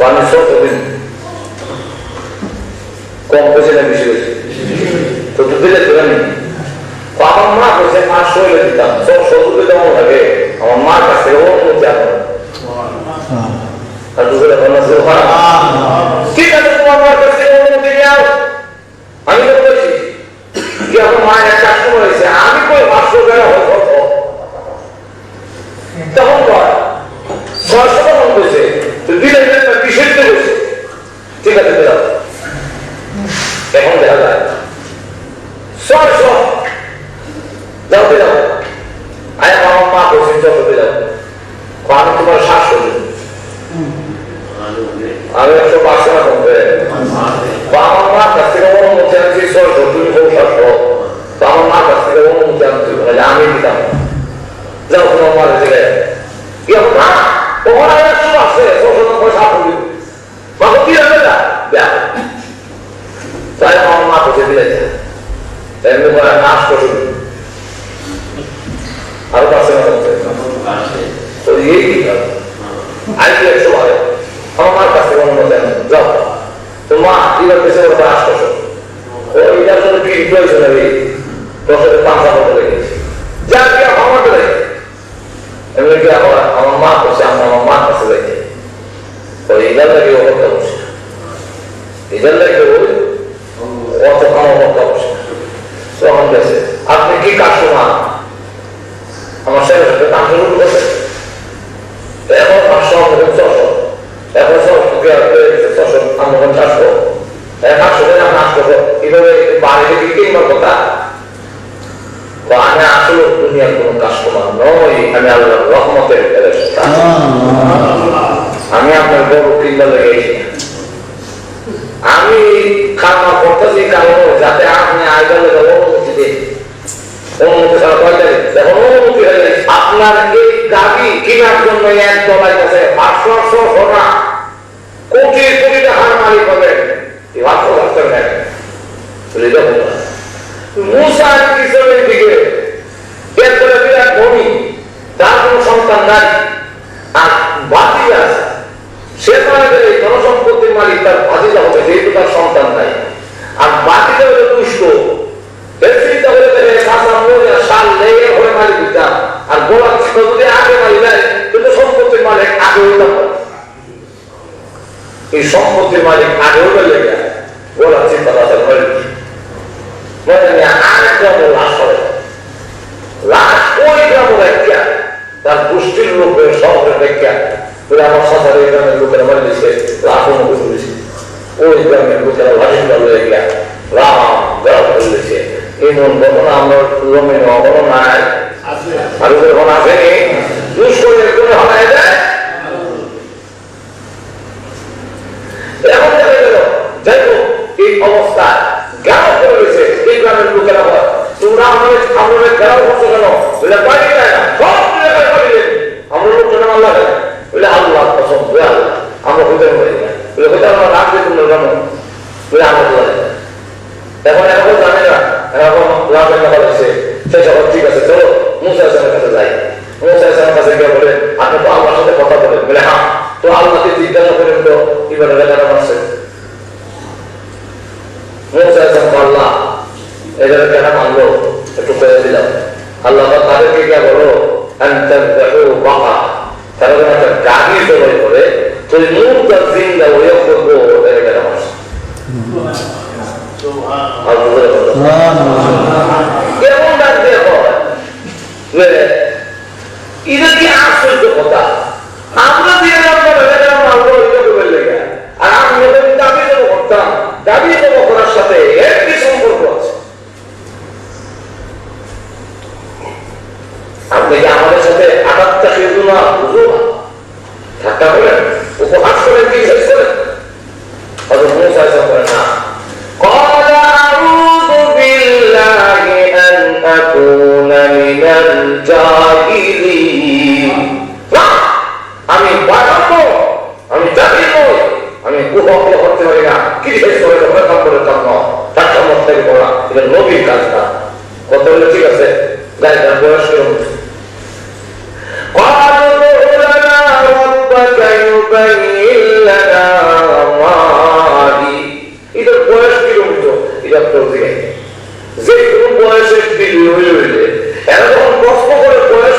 আমি 100 দিন কম পেয়েছে না বেশি হয়েছে? তো দিলে দেবেন, আমার মা বলছে 500 দিতাম, 100 যদি তেমন লাগে আমার মার কাছ থেকে অনুমতি আনো ঠিক আছে তোমার মার কাছ থেকে অনুমতি নেও আমি তো বলছি যে আমার মায়ের একটা সময় হয়েছে আমি কই 500 টাকা হতো তখন কয় 600 টাকা হয়েছে দিলে বিশেষ হয়েছে ঠিক আছে দিলাম এখন দেখা যায় 600 যাও দিলাম আয় আমার মা বলছেন যত দিলাম আমি তোমার 700 দিন আমি 105 টাকা কমবে আমার মার কাছ থেকে অনুমতি আনছি 600 তুমি বল 700 তো আমার মার কাছ থেকে অনুমতি আনছি আমি দিতাম যাও তোমার মার দিলে কি না ওখানে আমার সব আছে 600 পয়সা আপনি মাকে কি হবে না দেখ তাই আমার মা বসে দিলেছে তাই এমনি করে নাশ করুন আরো পাশে তো এই কি আই কি 100 বারে আমার মার কাছ থেকে অনুমতি আনছি যাও তো মা এবার পেছনে ওটা 800 ও এটার জন্য কি প্রয়োজন হবে তোর সাথে 500 টাকা লেগেছে যা কি আমার তো লেগে এমনি কি আমার মা বসে আমার মার কাছে লেগে তো এটার লাগে ও করতে বসে এটার লাগে অত আমার করতে বসে তখন গেছে আপনি কি কাস্টমার আমার সাথে দাম শুরু করছে এখন 500 এখন 600 আমরা 400 800 টাকা 800 এইভাবে বাড়িতে কি কিনবার কথা আমি আসলে দুনিয়ার কোন কাস্টমার নই আমি আল্লাহর রহমতের ফেরেশতা আমি আপনার বড় কিনবা লেগেছি আমি খাওয়া করতেছি কারণ যাতে আপনি আইডলে অনুমতি দিন অনুমতি ছাড়া পয়সা দেখুন অনুমতি হয়ে যায় আপনার এই দাবি কেনার জন্য এক ডলার কাছে 500 সোনা কোটি কোটি টাকার মালিক হবেন এই 500 টাকা নেন বলে দেখুন মুসা কিশোরের দিকে এরপরে বিরাট ধনী তার কোনো সন্তান নাই আর বাতিল আছে সে তাদের এই ধনসম্পত্তির মালিক তার ভাতিজা হবে যেহেতু তার সন্তান নাই আর বাতিল হলে দুষ্ট এর চিন্তা করে সাল লেগে ঘরে মালিক দিতাম আর গোলাপ যদি আগে মালিক দেয় কিন্তু সম্পত্তির মালিক আগে হইতাম এই সম্পত্তির মালিক আগে হইতে লেগে গোলাপ চিন্তা বাজার হয়ে তার গোষ্ঠীর লোকের শহরের ব্যাখ্যা বলে আমার সাথে এই গ্রামের লোকেরা মারি দিচ্ছে লাখ অনুভূতি করেছি ওই গ্রামের লোকেরা ভাষিকা হয়ে গিয়া রাম গ্রাম করেছে এমন ঘটনা আমরা জমিন অবনো নাই আর যখন আসেনি দুষ্করের করে হওয়া যায় এখন দেখা গেল যাই হোক এই অবস্থা গ্রাম করে রয়েছে এই গ্রামের লোকেরা বলে তোমরা আমাদের গ্রাম করছো কেন বলে পারি যায় না সব আমরা লোকজন আল্লাহ বলে আল্লাহ পছন্দ আল্লাহ আমরা হইতে পারি না বলে হইতে আমরা রাখবে তোমরা কেন বলে আমরা এখন এখন জানে না এখন রামের কথা বলেছে সে সব ঠিক আছে চলো মুসা হাসানের কাছে যাই মুসা হাসানের কাছে গিয়ে বলে আপনি তো আল্লাহর সাথে কথা বলেন বলে হ্যাঁ তো আল্লাহকে জিজ্ঞাসা করেন তো এবারে লেখাটা মারছে মুসা হাসান আল্লাহ এবারে কেন মানলো একটু পেয়ে দিলাম আল্লাহ তাদেরকে গিয়ে বলো বাবা তারা যেন একটা গাড়ি জবাই করে তুই মুখটা জিন্দা হয়ে করবো এটা কেন মারছে কেমন ডাকতে হয় এটা কি আশ্চর্য কথা আমরা দিয়ে আর আমি দাবি জমা করতাম দাবি জমা করার সাথে এর কি সম্পর্ক আছে আপনি কি আমাদের সাথে আঘাতটা কিন্তু না বুঝো না ঠাট্টা করেন উপহাস করেন কি শেষ করেন হয়তো পৌঁছায় করেন না قال أعوذ بالله أن أكون من الجاهلين আমি বাড়াব আমি জাহিল নই আমি কুহকে করতে পারি না কি শেষ করে প্রথম করে জন্ম তার সমস্ত থেকে বলা এটা নবীর কাজটা কত হলে ঠিক আছে গাড়িটার বয়স কেমন এটার বয়স কিলোমিটার এটা যে কোনো বয়সের হইলে এরা যখন প্রশ্ন করে বয়স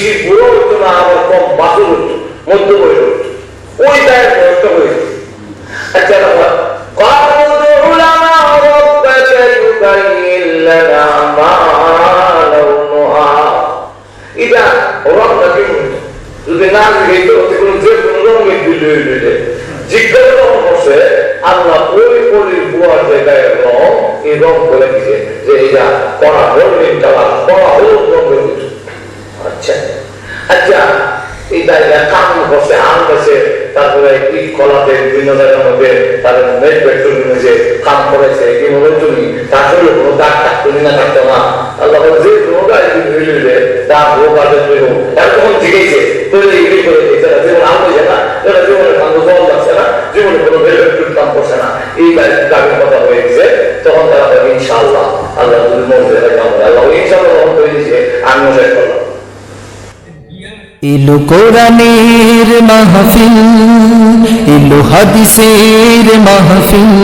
বেশি বুড়ো হইতো না, আবার কম বাসুর হইতো, মধ্য বয়স হইতো, ওই টাইম বয়সটা হয়েছে। আচ্ছা এটা রংটা কেমন, যদি না যে কোনো রঙের জিজ্ঞাসা যখন করছে আল্লাহ ওই পরির বুয়ার জায়গায় রং, এই রং করে দিছে যে এটা কড়া হলুদ কালার, কড়া হলুদ রঙের কিছু। আচ্ছা আচ্ছা, এই জায়গায় কাম করছে, আম গেছে, তারপরে ইট কলাতে বিভিন্ন জায়গার মধ্যে তাদের মেট পেট্রোল যে কাম করেছে কি মনে তুমি তার শরীরে কোনো দাগ থাকতো না, থাকতো না। আল্লাহ যে কোনো গাড়ি মিলিয়ে দাগ হোক আর হোক, তার তখন জিজ্ঞেসে তৈরি ইডি করে দিয়েছে, জীবন আম হয়েছে না, এরা জীবনে কান্দ জল যাচ্ছে না, জীবনে কোনো পেট্রোল কাম করছে না, এই দাগের কথা হয়ে গেছে। তখন তারা ইনশাআল্লাহ আল্লাহ যদি মধ্যে আল্লাহ ইনশাআল্লাহ তখন তৈরি দিয়েছে, আমিও শেষ করলাম। ইলু কোরআনের মাহফিল, ইলু হাদিসের মাহফিল।